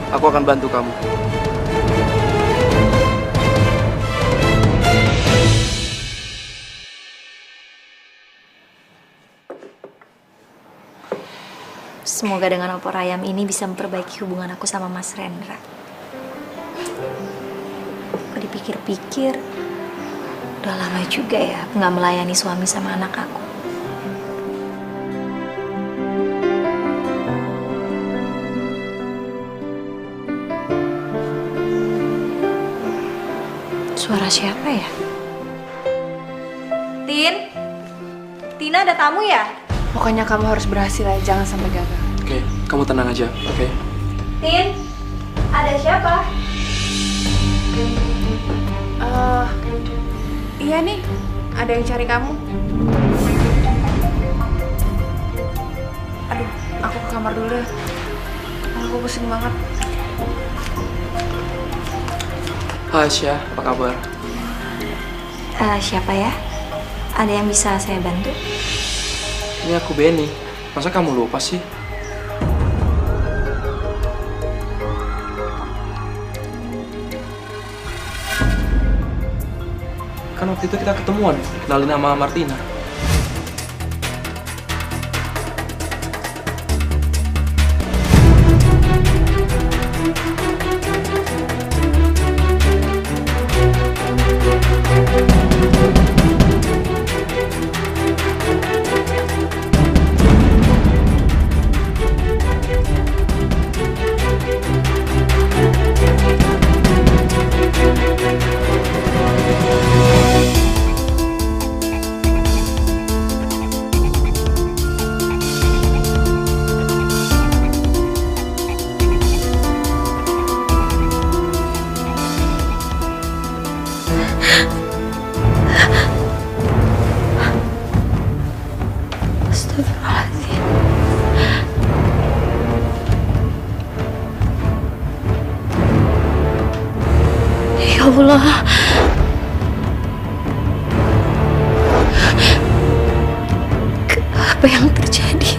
aku akan bantu kamu. Semoga dengan opor ayam ini bisa memperbaiki hubungan aku sama Mas Rendra. Aku dipikir-pikir, udah lama juga ya nggak melayani suami sama anak aku. Suara siapa ya? Tin? Tina ada tamu ya? Pokoknya kamu harus berhasil ya, jangan sampai gagal. Oke, kamu tenang aja, oke? Tin? Ada siapa? Iya nih, ada yang cari kamu. Aduh, aku ke kamar dulu ya. Aku pusing banget. Hai Aisyah, apa kabar? Siapa ya? Ada yang bisa saya bantu? Ini aku Benny. Masa kamu lupa sih? Kan waktu itu kita ketemuan, kenalin nama Martina. Astagfirullahaladzim. Ya Allah. Apa yang terjadi?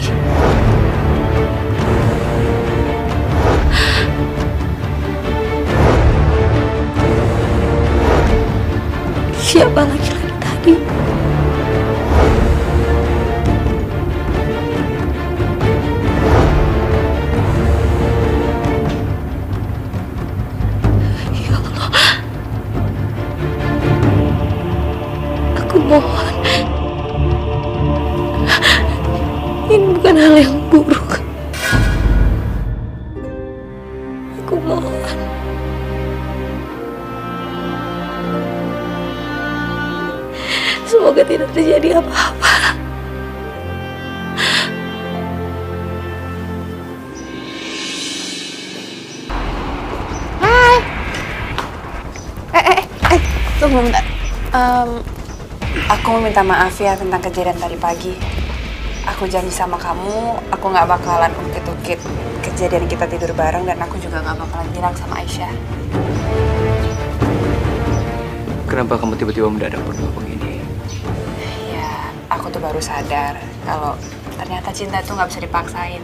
Siapa laki-laki tadi? Ya Allah. Aku mohon. Ini bukan hal yang buruk. Aku mohon. Semoga tidak terjadi apa-apa. Tunggu bentar. Aku mau minta maaf ya tentang kejadian tadi pagi. Aku janji sama kamu, aku nggak bakalan ungkit-ungkit kejadian kita tidur bareng, dan aku juga nggak bakalan bilang sama Aisyah. Kenapa kamu tiba-tiba mendadak berdua begini? Ya, aku tuh baru sadar kalau ternyata cinta tuh nggak bisa dipaksain.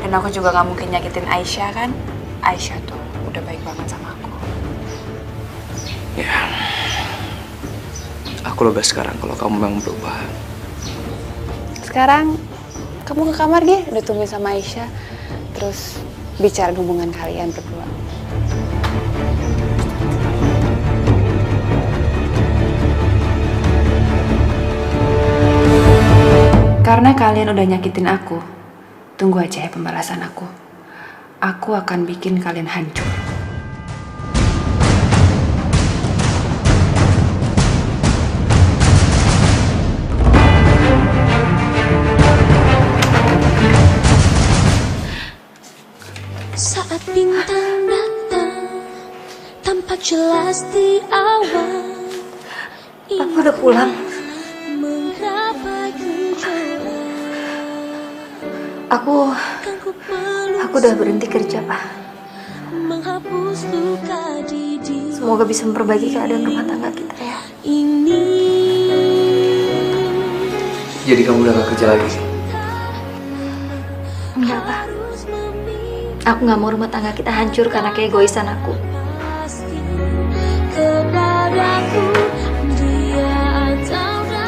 Dan aku juga nggak mungkin nyakitin Aisyah kan? Aisyah tuh udah baik banget sama aku. Ya, aku lega sekarang kalau kamu memang berubah. Sekarang kamu ke kamar deh, udah tungguin sama Aisyah. Terus bicara hubungan kalian berdua. Karena kalian udah nyakitin aku, tunggu aja ya pembalasan aku. Aku akan bikin kalian hancur. Saat bintang datang tampak jelas di awan. Aku udah pulang. Aku udah berhenti kerja, Pak. Semoga bisa memperbaiki keadaan rumah tangga kita ya. Jadi kamu udah gak kerja lagi? Enggak, Pak. Aku gak mau rumah tangga kita hancur karena keegoisan aku.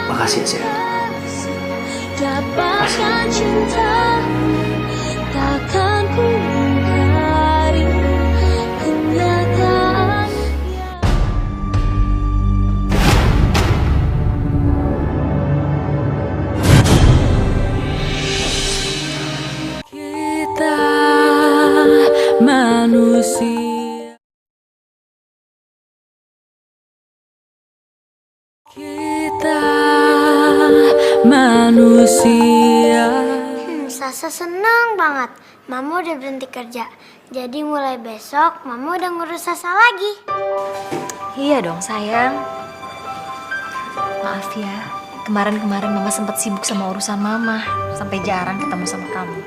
Makasih ya, Sia. Dapatkan cinta, takkan ku ingkari kenyataan. Kita manusia, kita manusia. Sasa senang banget. Mama udah berhenti kerja. Jadi mulai besok Mama udah ngurus Sasa lagi. Iya dong sayang. Maaf ya, kemarin-kemarin Mama sempat sibuk sama urusan Mama, sampai jarang ketemu sama kamu.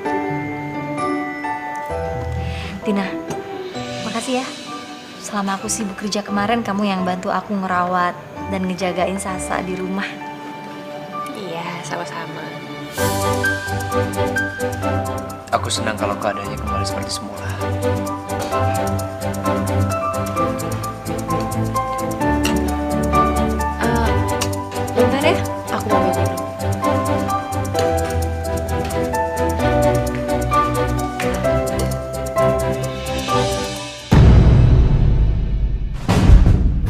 Tina, makasih ya. Selama aku sibuk kerja kemarin, kamu yang bantu aku ngerawat dan ngejagain Sasa di rumah. Iya, sama-sama. Aku senang kalau keadaannya kembali seperti semula. Bentar ya, aku mau minum.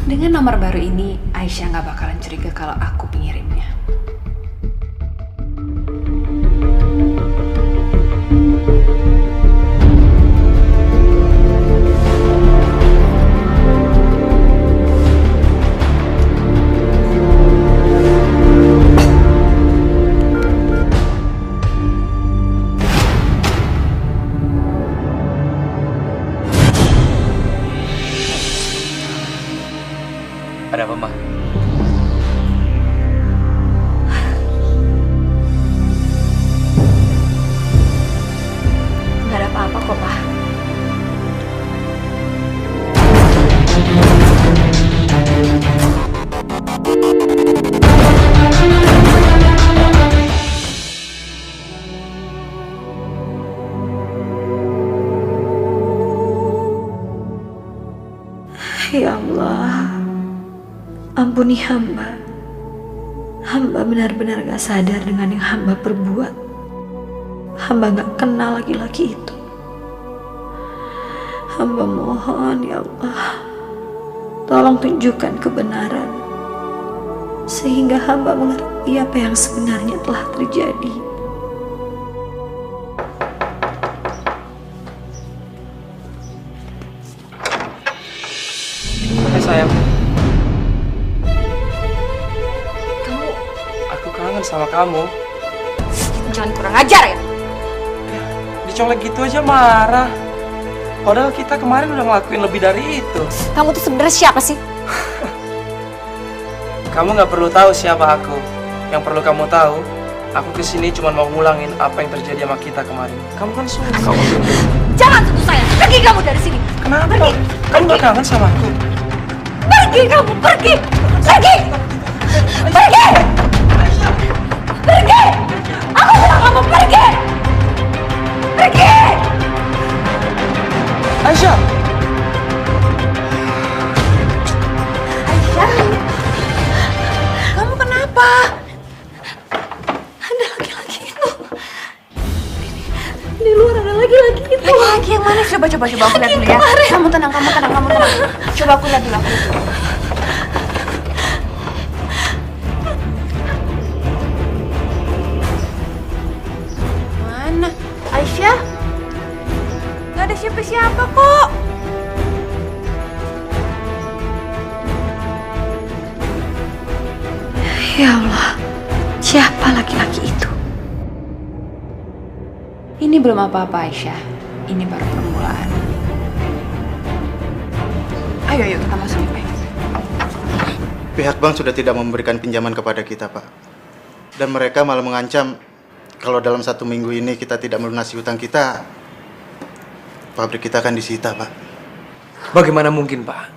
Dengan nomor baru ini, Aisyah nggak bakalan curiga kalau aku pengirimnya. Ada apa, Ma? Gak ada apa-apa kok, Pak. Ya Allah, ampuni hamba. Hamba benar-benar gak sadar dengan yang hamba perbuat. Hamba gak kenal laki-laki itu. Hamba mohon ya Allah, tolong tunjukkan kebenaran sehingga hamba mengerti apa yang sebenarnya telah terjadi. Hai sayang, Kamu aku kangen sama kamu. jangan kurang ajar ya. Dicolek gitu aja marah. Padahal kita kemarin udah ngelakuin lebih dari itu. Kamu tuh sebenarnya siapa sih? Kamu nggak perlu tahu siapa aku. Yang perlu kamu tahu, aku kesini cuma mau ngulangin apa yang terjadi sama kita kemarin. Kamu kan suka. Jangan sentuh saya. Pergi kamu dari sini. Kenapa? Pergi. Kamu nggak kangen sama aku? Pergi kamu. Pergi. Pergi. Pergi. Pergi. Aku bilang kamu pergi. Pergi. Aisyah. Aisyah. Kamu kenapa? Ada laki-laki itu. Di luar ada laki-laki itu. Laki-laki yang mana? Coba aku lihat dulu ya. Kamu tenang. Coba aku lihat dulu. Mana? Aisyah? Gak ada siapa-siapa kok. Ya Allah, siapa laki-laki itu? Ini belum apa-apa Aisyah. Ini baru permulaan. Ayo kita masuk. Pihak bank sudah tidak memberikan pinjaman kepada kita, Pak. Dan mereka malah mengancam kalau dalam 1 minggu ini kita tidak melunasi hutang kita, pabrik kita akan disita, Pak. Bagaimana mungkin, Pak?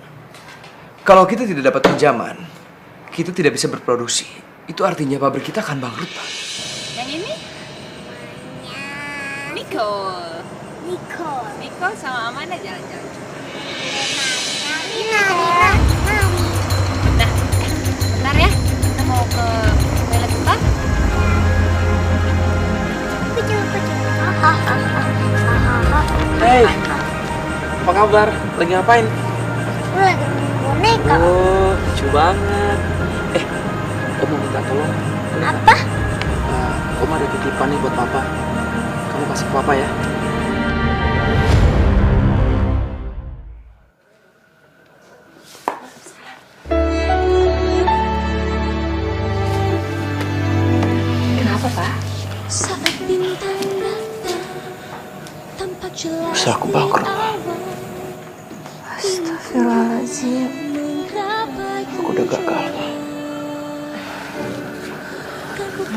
Kalau kita tidak dapat pinjaman, kita tidak bisa berproduksi. Itu artinya pabrik kita akan bangkrut, Pak. Yang ini? Nicole. Niko sama Amanda jalan-jalan. Nah, bentar ya. Kita mau ke toilet bentar. Hey, apa kabar? Lagi ngapain? Aku lagi main boneka. Oh, lucu banget. Om mau minta tolong. Apa? Om ada titipan nih buat papa. Kamu kasih ke papa ya. Kenapa, Pak? Bisa aku bangkrut. Astagfirullahaladzim. Aku udah gagal.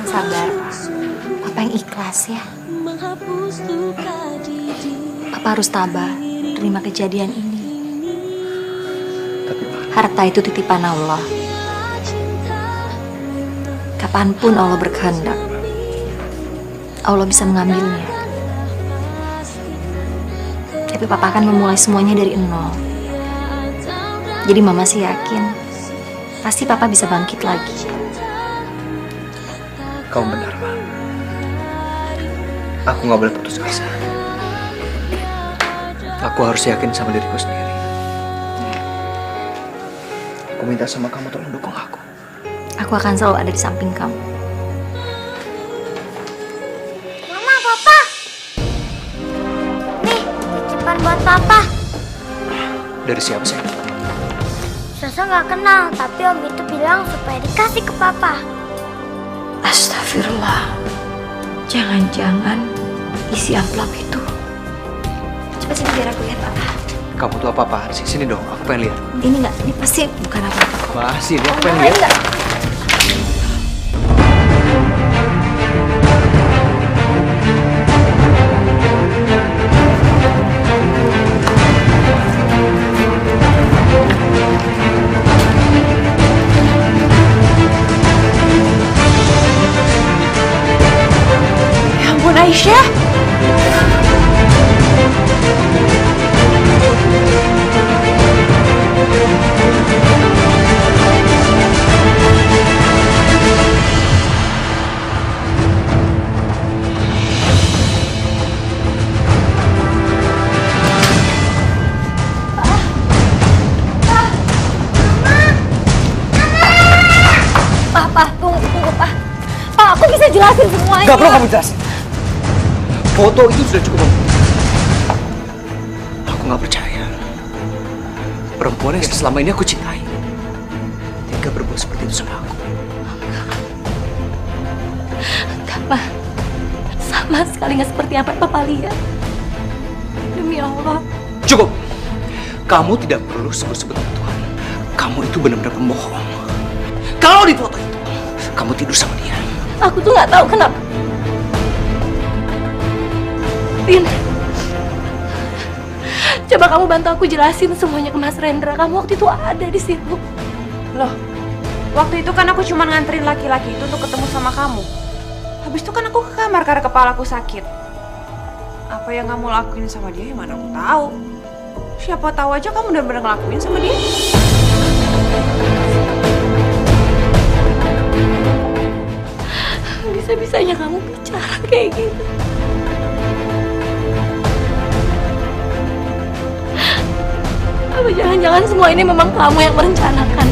Sabar, Pak. Papa yang ikhlas ya. Papa harus tabah terima kejadian ini. Harta itu titipan Allah. Kapanpun Allah berkehendak, Allah bisa mengambilnya. Tapi Papa akan memulai semuanya dari nol. Jadi Mama sih yakin, pasti Papa bisa bangkit lagi. Kau benar, Ma. Aku gak boleh putus asa. Aku harus yakin sama diriku sendiri. Aku minta sama kamu tolong dukung aku. Aku akan selalu ada di samping kamu. Mama, Papa. Nih, titipan buat Papa. Dari siapa sih? Sasa nggak kenal, tapi Om itu bilang supaya dikasih ke Papa. Astagfirullah. Jangan-jangan isi amplop itu. Coba sini biar aku lihat, Papa. Kamu tuh apa-apaan sih? Sini dong, aku pengen lihat. Ini enggak, ini pasti bukan apa-apa. Wah, sini aku pengen lihat. Enggak. Ya ampun, Aisyah. Pak, tunggu, Pak. Pak, aku bisa jelasin semuanya. Gak perlu kamu jelasin. Foto itu sudah cukup. Aku gak percaya. Perempuan yang selama ini aku cintai tega berbuat seperti itu sama aku. Enggak, Pak. Sama sekali nggak seperti apa Papa lihat. Demi Allah. Cukup. Kamu tidak perlu sebut-sebut Tuhan. Kamu itu benar-benar pembohong. Kalau di foto itu kamu tidur sama dia. Aku tuh nggak tahu kenapa. Rin, coba kamu bantu aku jelasin semuanya ke Mas Rendra. Kamu waktu itu ada di situ. Loh, waktu itu kan aku cuma nganterin laki-laki itu untuk ketemu sama kamu. Habis itu kan aku ke kamar karena kepalaku sakit. Apa yang kamu lakuin sama dia, yang mana aku tahu. Siapa tahu aja kamu benar-benar ngelakuin sama dia. Bisa-bisanya kamu bicara kayak gitu. Apa jangan-jangan semua ini memang kamu yang merencanakan?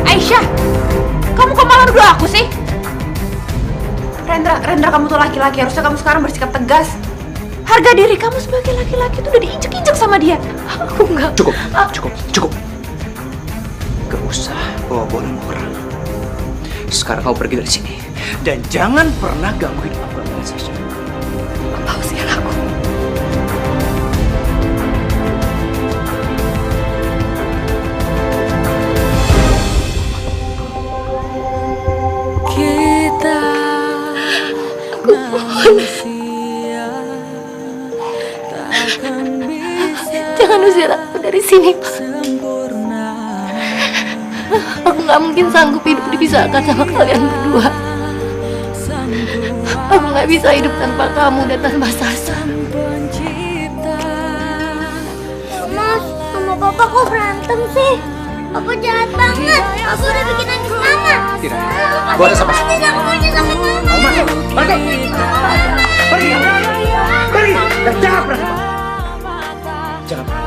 Aisyah, kamu kok malah nuduh aku sih? Rendra, kamu tuh laki-laki, harusnya kamu sekarang bersikap tegas. Harga diri kamu sebagai laki-laki tuh udah diinjek-injek sama dia. Aku nggak. Cukup. Gak usah bawa-bawa nama orang. Sekarang kamu pergi dari sini dan jangan pernah ganggu hidup aku lagi, Sasha. Apa usia aku? Kita manusia takkan bisa. Jangan usir aku dari sini, Pak. Aku nggak mungkin sanggup hidup dipisahkan sama kalian berdua. Aku nggak bisa hidup tanpa kamu dan tanpa Sasa. Mas, sama papa kok berantem sih? Papa jahat banget. Aku udah bikin nangis mama. Tidak. Gua ada sama. Aku maunya sama mama. Masuk. Pergi. Pergi. Dan jangan pernah. Jangan pernah.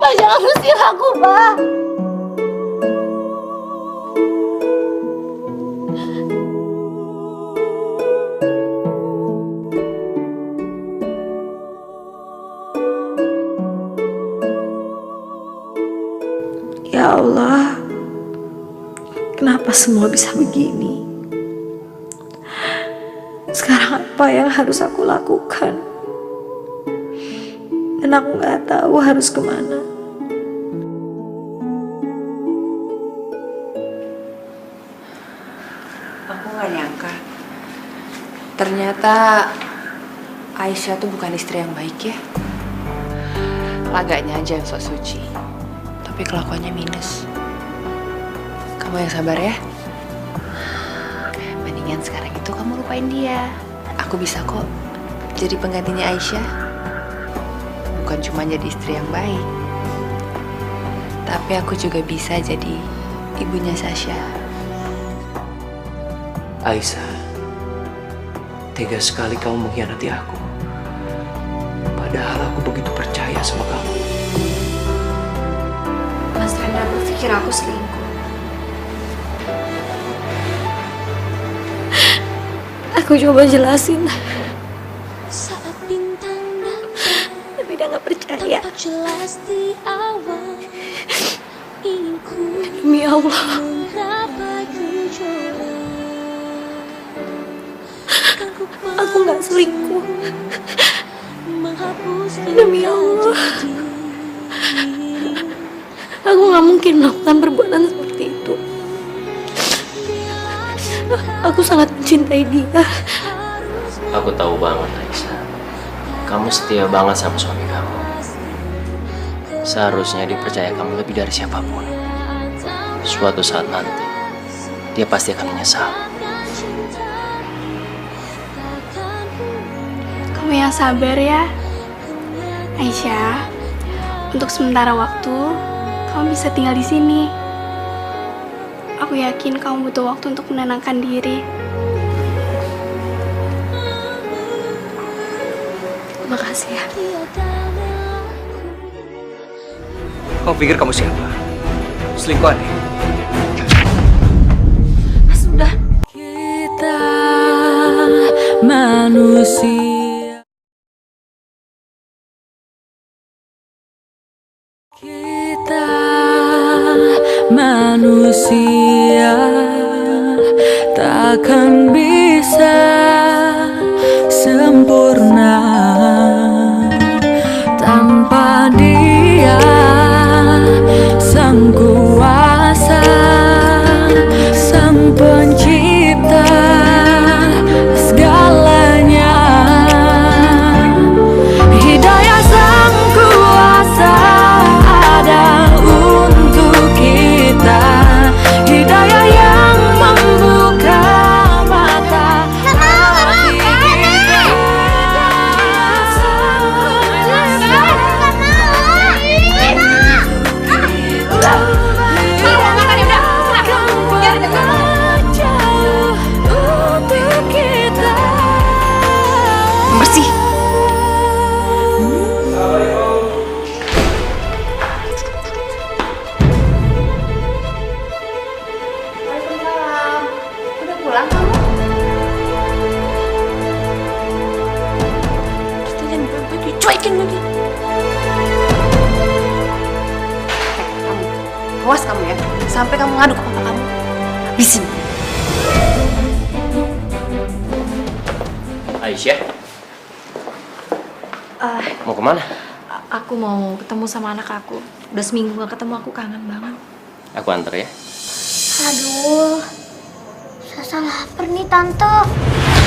Pak, jangan usir aku, Pak. Ya Allah, kenapa semua bisa begini? Sekarang apa yang harus aku lakukan? Dan aku gak tahu harus kemana. Aku gak nyangka. Ternyata Aisyah tuh bukan istri yang baik ya. Laganya aja yang sok suci, tapi kelakuannya minus. Kamu yang sabar ya. Mendingan sekarang itu kamu lupain dia. Aku bisa kok jadi penggantinya Aisyah. Bukan cuma jadi istri yang baik, tapi aku juga bisa jadi ibunya Sasha. Aisyah, tega sekali kamu mengkhianati aku. Padahal aku begitu percaya sama kamu. Mas Rendra berpikir aku selingkuh. Aku coba jelasin, tapi dia gak percaya. Demi Allah, aku gak selingkuh. Demi Allah, aku gak mungkin melakukan perbuatan seperti itu. Aku sangat mencintai dia. Aku tahu banget, Aisyah. Kamu setia banget sama suami kamu. Seharusnya dipercaya kamu lebih dari siapapun. Suatu saat nanti, dia pasti akan menyesal. Kamu yang sabar ya, Aisyah. Untuk sementara waktu, kamu bisa tinggal di sini. Aku yakin kamu butuh waktu untuk menenangkan diri. Makasih ya. Kau pikir kamu siapa? Selingkuhan ya? Sudah. Kita manusia. Kita manusia takkan bisa sempurna tanpa Dia, Sang Kuasa, Sang Pencipta segalanya. Hidayah Sang Kuasa ada untuk kita, hidayah yang membuka mata hati kita. Bersih. Udah pulang kamu? Kita jangan berhenti dicuekin lagi. Kamu, awas kamu ya. Sampai kamu ngadu ke papa kamu, habisin. Aisyah, mau kemana? Aku mau ketemu sama anak aku. Udah seminggu gak ketemu, aku kangen banget. Aku antar ya. Aduh, Sasa lapar nih Tante.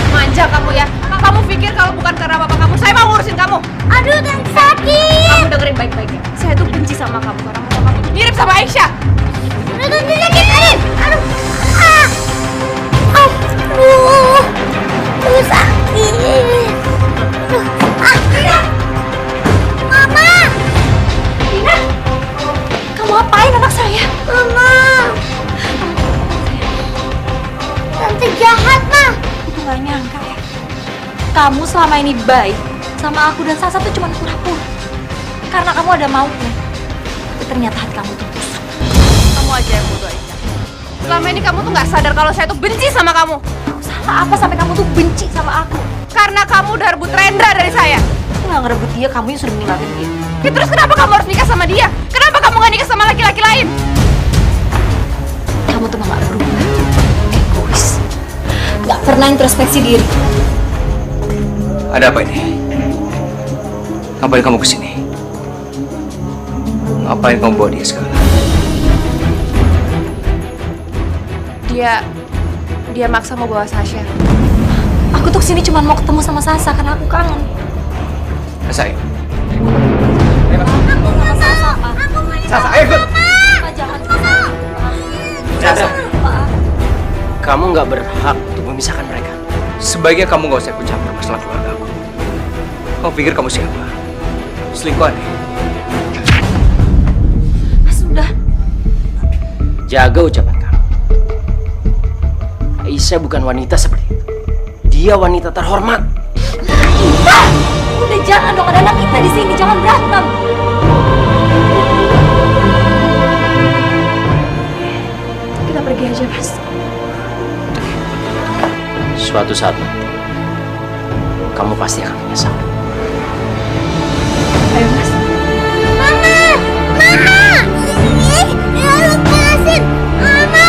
Manja kamu ya. Kamu pikir kalau bukan karena bapak kamu, saya mau ngurusin kamu? Aduh, Tante sakit. Kamu dengerin baik-baik ya. Saya tuh benci sama kamu karena mama kamu tuh mirip sama Aisyah. Aduh, Tante sakit. Aduh. Aduh. Aduh, sakit. Mama. Dina, kamu apain anak saya? Mama. Tante jahat, Ma. Aku gak nyangka ya. Kamu selama ini baik sama aku dan Sasa tuh cuma pura-pura. Karena kamu ada maunya. Tapi ternyata hati kamu tuh busuk. Kamu aja yang bodoh Aisyah. Selama ini kamu tuh nggak sadar kalau saya tuh benci sama kamu. Salah apa sampai kamu tuh benci sama aku? Karena kamu udah rebut Rendra dari saya. Aku gak ngerebut dia, kamu yang sudah meninggalkan dia. Ya, terus kenapa kamu harus nikah sama dia? Kenapa kamu gak nikah sama laki-laki lain? Kamu tuh gak berubah. Egois. Gak pernah introspeksi diri. Ada apa ini? Ngapain kamu kesini? Ngapain kamu bawa dia sekarang? Dia maksa mau bawa Sasha. Aku tuh kesini cuma mau ketemu sama Sasa karena aku kangen. Sayang. Aku sama Sasa, Pak. Sasa, ayo ikut. Pak, jangan. Sasa, kamu nggak berhak untuk memisahkan mereka. Sebaiknya kamu nggak usah ikut campur masalah keluarga aku. Kamu pikir kamu siapa? Selingkuhan ya? Sudah. Jaga ucapan kamu. Aisyah bukan wanita seperti itu. Dia wanita terhormat. Kita! Udah jangan dong, ada anak kita di sini, jangan berantem. Kita pergi aja, Mas. Suatu saat nanti, kamu pasti akan menyesal. Ayo, Mas. Mama! Mama! Ya lepasin! Mama!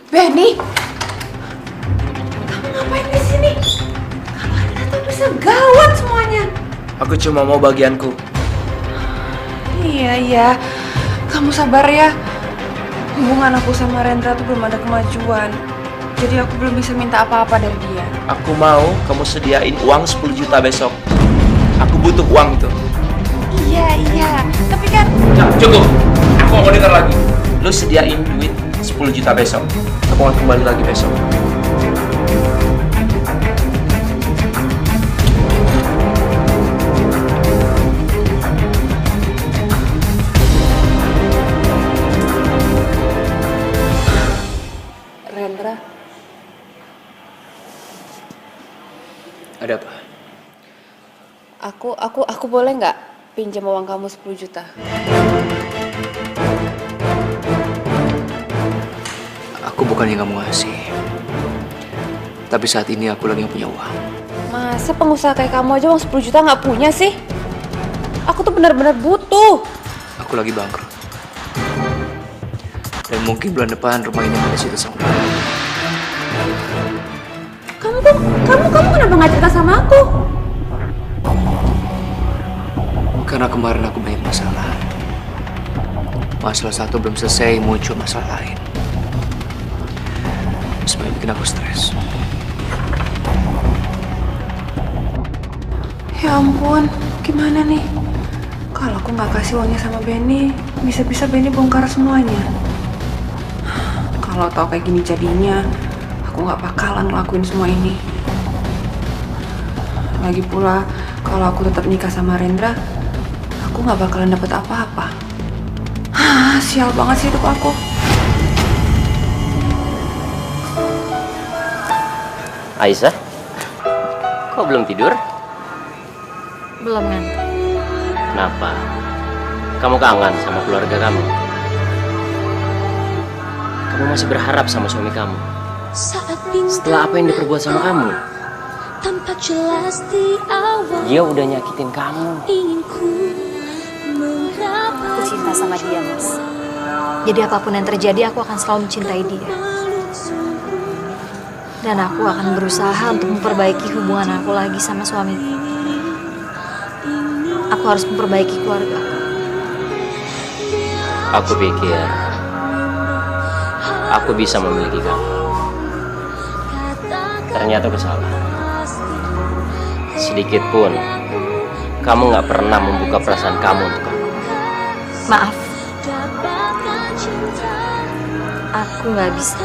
Benny, kamu ngapain di sini? Kalau ada tuh bisa gawat semuanya. Aku cuma mau bagianku. Iya, kamu sabar ya. Hubungan aku sama Rendra tuh belum ada kemajuan. Jadi aku belum bisa minta apa-apa dari dia. Aku mau kamu sediain uang 10 juta besok. Aku butuh uang itu. Iya, tapi kan... Nah, cukup. Aku mau dengar lagi. Lu sediain duit 10 juta besok. Aku akan kembali lagi besok. Rendra, Ada apa? Aku boleh nggak pinjam uang kamu 10 juta? Aku bukannya nggak mau ngasih. Tapi saat ini aku lagi nggak punya uang. Masa pengusaha kayak kamu aja uang 10 juta nggak punya sih? Aku tuh benar-benar butuh. Aku lagi bangkrut. Dan mungkin bulan depan rumah ini akan disita sama orang. Kamu kenapa nggak cerita sama aku? Karena kemarin aku banyak masalah. Masalah satu belum selesai, muncul masalah lain. Sebenarnya bikin aku stres. ya ampun, gimana nih? Kalau aku nggak kasih uangnya sama Benny, bisa-bisa Benny bongkar semuanya. Kalau tahu kayak gini jadinya, aku nggak bakalan ngelakuin semua ini. Lagi pula, kalau aku tetap nikah sama Rendra, aku nggak bakalan dapet apa-apa. Sial banget sih hidup aku. Aisyah, kok belum tidur? Belum ngantuk. Kenapa? Kamu kangen sama keluarga kamu? Kamu masih berharap sama suami kamu? Setelah apa yang diperbuat sama kamu? Dia udah nyakitin kamu. Aku cinta sama dia, Mas. Jadi apapun yang terjadi, aku akan selalu mencintai dia. Dan aku akan berusaha untuk memperbaiki hubungan aku lagi sama suamiku. Aku harus memperbaiki keluarga. Aku pikir aku bisa memiliki kamu. Ternyata aku salah. Sedikit pun kamu gak pernah membuka perasaan kamu untuk aku. Maaf. Aku gak bisa.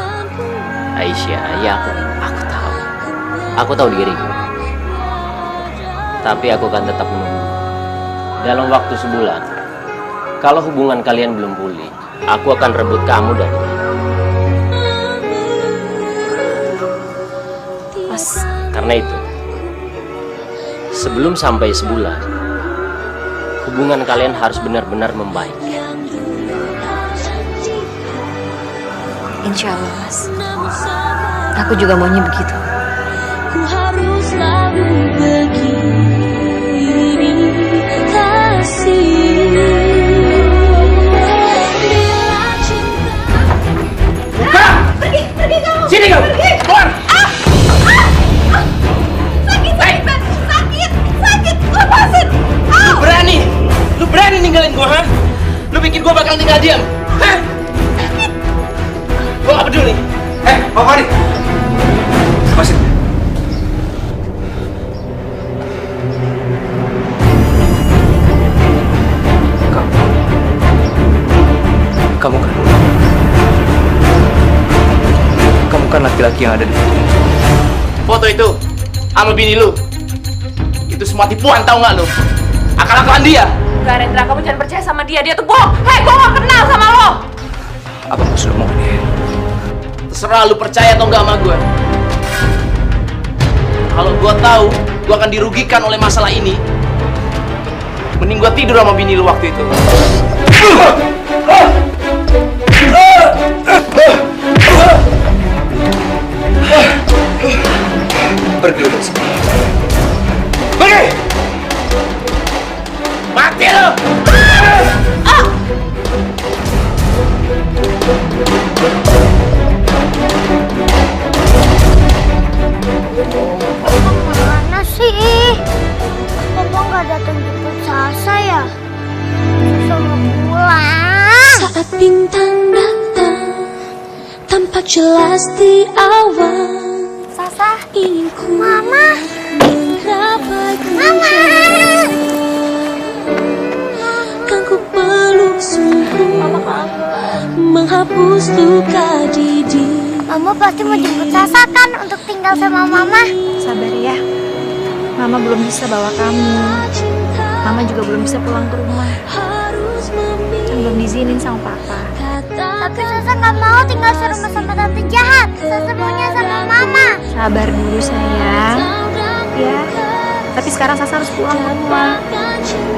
Aisyah, ya aku tahu. Aku tahu diriku. Tapi aku akan tetap menunggu. Dalam waktu sebulan, kalau hubungan kalian belum pulih, aku akan rebut kamu dari dia. Mas. Karena itu, sebelum sampai sebulan, hubungan kalian harus benar-benar membaik. Insya Allah, Mas. Aku juga maunya begitu. Ku harus selalu begini, kasih. Buka! Pergi kamu! Sini kamu! Keluar! Sakit! Lepasin! Lu berani ninggalin gua, ha? Lu pikir gua bakal tinggal diam? Hah? Gua gak peduli. Pak Fahri! Lepasin. Kamu kan laki-laki yang ada di foto. Foto itu sama bini lu. Itu semua tipuan, tau gak lu? Akal-akalan dia. Enggak, Rendra, kamu jangan percaya sama dia. Dia tuh bohong. Hei, gue gak kenal sama lo. Apa maksud lo ini? Terserah lu percaya atau enggak sama gue. Kalau gue tahu gue akan dirugikan oleh masalah ini, mending gue tidur sama bini lu waktu itu. Pergi dari sini. Pergi! Mati lu! Mana sih? Papa nggak datang jemput Sasa ya? Sasa mau pulang. Saat bintang datang tampak jelas di awan. Sasa, ingin ku Mama, menggapai Mama. Kan ku peluk sungguh menghapus luka didi. Mama pasti mau jemput Sasa kan untuk tinggal sama Mama. Sabar ya. Mama belum bisa bawa kamu. Mama juga belum bisa pulang ke rumah. Kan belum diizinin sama Papa. Tapi Sasa nggak mau tinggal serumah sama tante jahat. Sasa maunya sama Mama. Sabar dulu sayang. Ya. Tapi sekarang Sasa harus pulang ke rumah.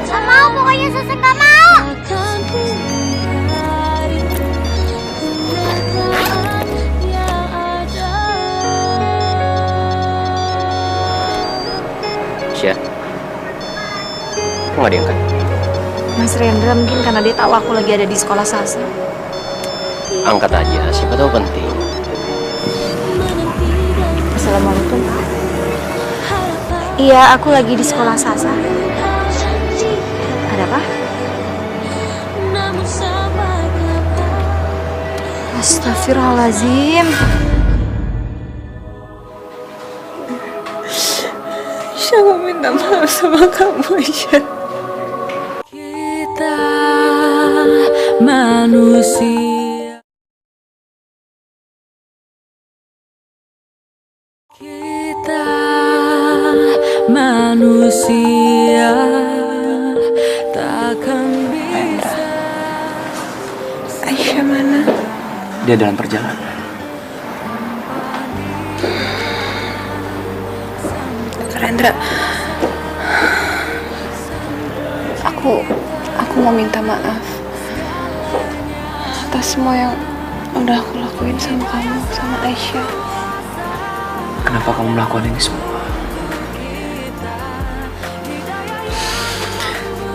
Nggak mau, pokoknya Sasa nggak mau. Syah, kok gak diangkat? Mas Rendra mungkin karena dia tahu aku lagi ada di sekolah Sasa. Angkat aja, siapa tahu penting. Assalamualaikum. Iya, aku lagi di sekolah Sasa. Ada apa? Astagfirullahaladzim. Aisyah mau minta maaf sama kamu, Aisyah. Kita manusia. Kita manusia takkan bisa. Aisyah mana? Dia dalam perjalanan. Rendra, aku mau minta maaf atas semua yang udah aku lakuin sama kamu, sama Aisyah. Kenapa kamu melakukan ini semua?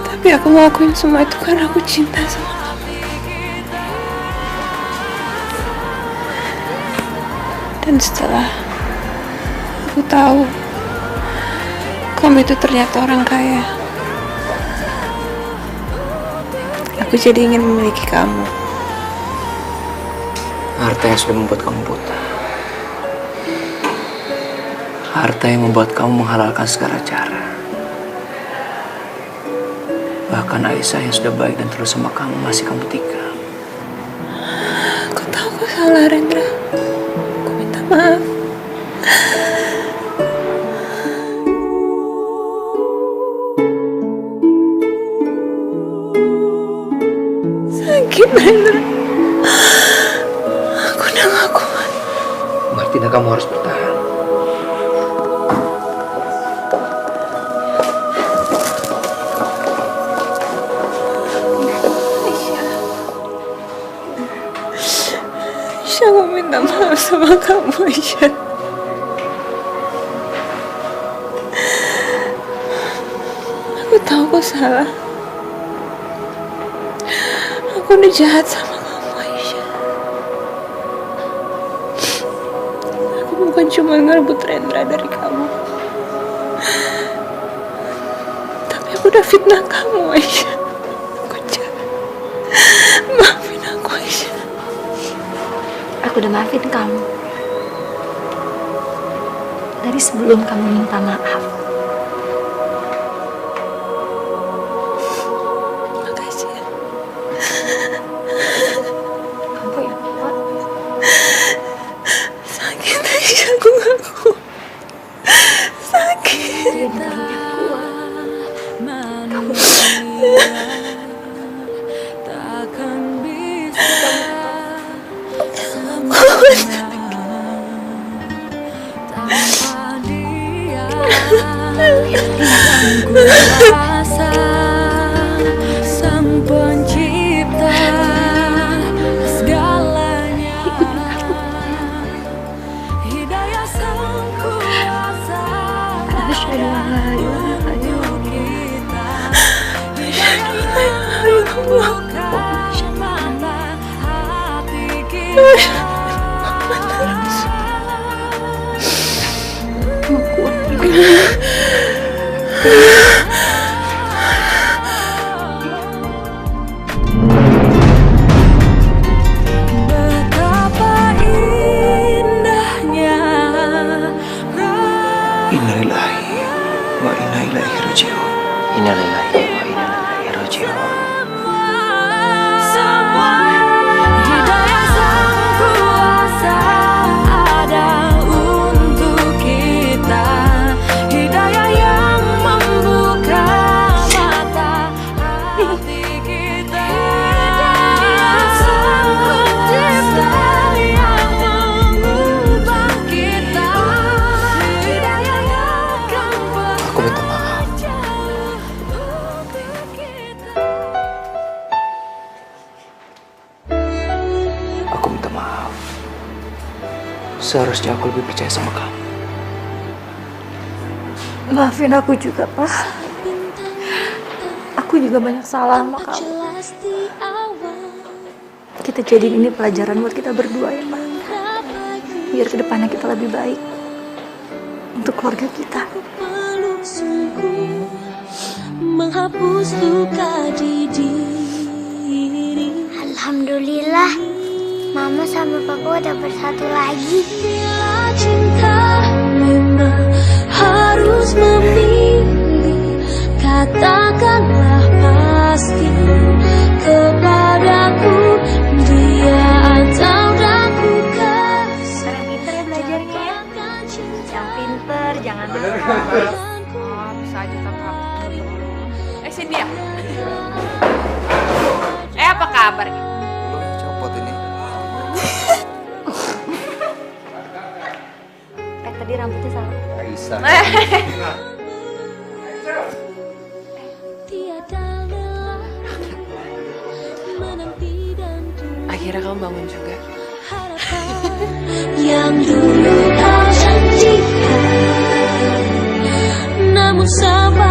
Tapi aku ngelakuin semua itu karena aku cinta sama kamu. Dan setelah aku tahu kamu itu ternyata orang kaya, aku jadi ingin memiliki kamu. Harta yang sudah membuat kamu buta. Harta yang membuat kamu menghalalkan segala cara. Bahkan Aisyah yang sudah baik dan tulus sama kamu masih kamu tikam. Aku tahu aku salah, Rendra. Aku minta maaf. Sakit, Rendra. Aku udah gak kuat. Martina, kamu harus bertahan. Aisyah, aku minta maaf sama kamu, Aisyah. Aku tahu aku salah. Aku udah jahat sama kamu, Aisyah. Aku bukan cuma ngerebut Rendra dari kamu, tapi aku udah fitnah kamu, Aisyah. Aku jahat. Maafin aku, Aisyah. Aku udah maafin kamu dari sebelum kamu minta maaf. Makasih ya. Kamu yang kuat. Sakit, Aisyah. Aku gak kuat. Sakit. Kamu takkan bisa tanpa dia. Yang ku rasa sang pencipta segalanya, hidayah sang kuasa untuk kita, hidayah yang membuka mata hati kita. Betapa indahnya Innalillahi wa inna ilaihi raji'un. Innalillahi wa inna ilaihi raji'un. semua hidayah sang kuasa ada untuk kita, hidayah yang membuka mata hati kita, hidayah sang pencipta yang mengubah kita, hidayah yang akan Aku minta maaf. Aku minta maaf. Seharusnya aku lebih percaya sama kamu. Maafin aku juga, Pak. Aku juga banyak salah sama kamu. Kita jadiin ini pelajaran buat kita berdua ya, Pak. Biar kedepannya kita lebih baik untuk keluarga kita. Menghapus luka di diri. Alhamdulillah, Mama sama Papa udah bersatu lagi. Bila cinta memang harus memilih, katakanlah pasti kepadaku, dia atau aku kasih. Pinter ya belajarnya ya. Yang pinter, jangan nakal. Oh, bisa aja tanpa Cynthia. Apa kabar? Copot ini. Tadi rambutnya salah. Aisyah. Akhirnya kamu bangun juga. Yang dulu kau janjikan, namun sabar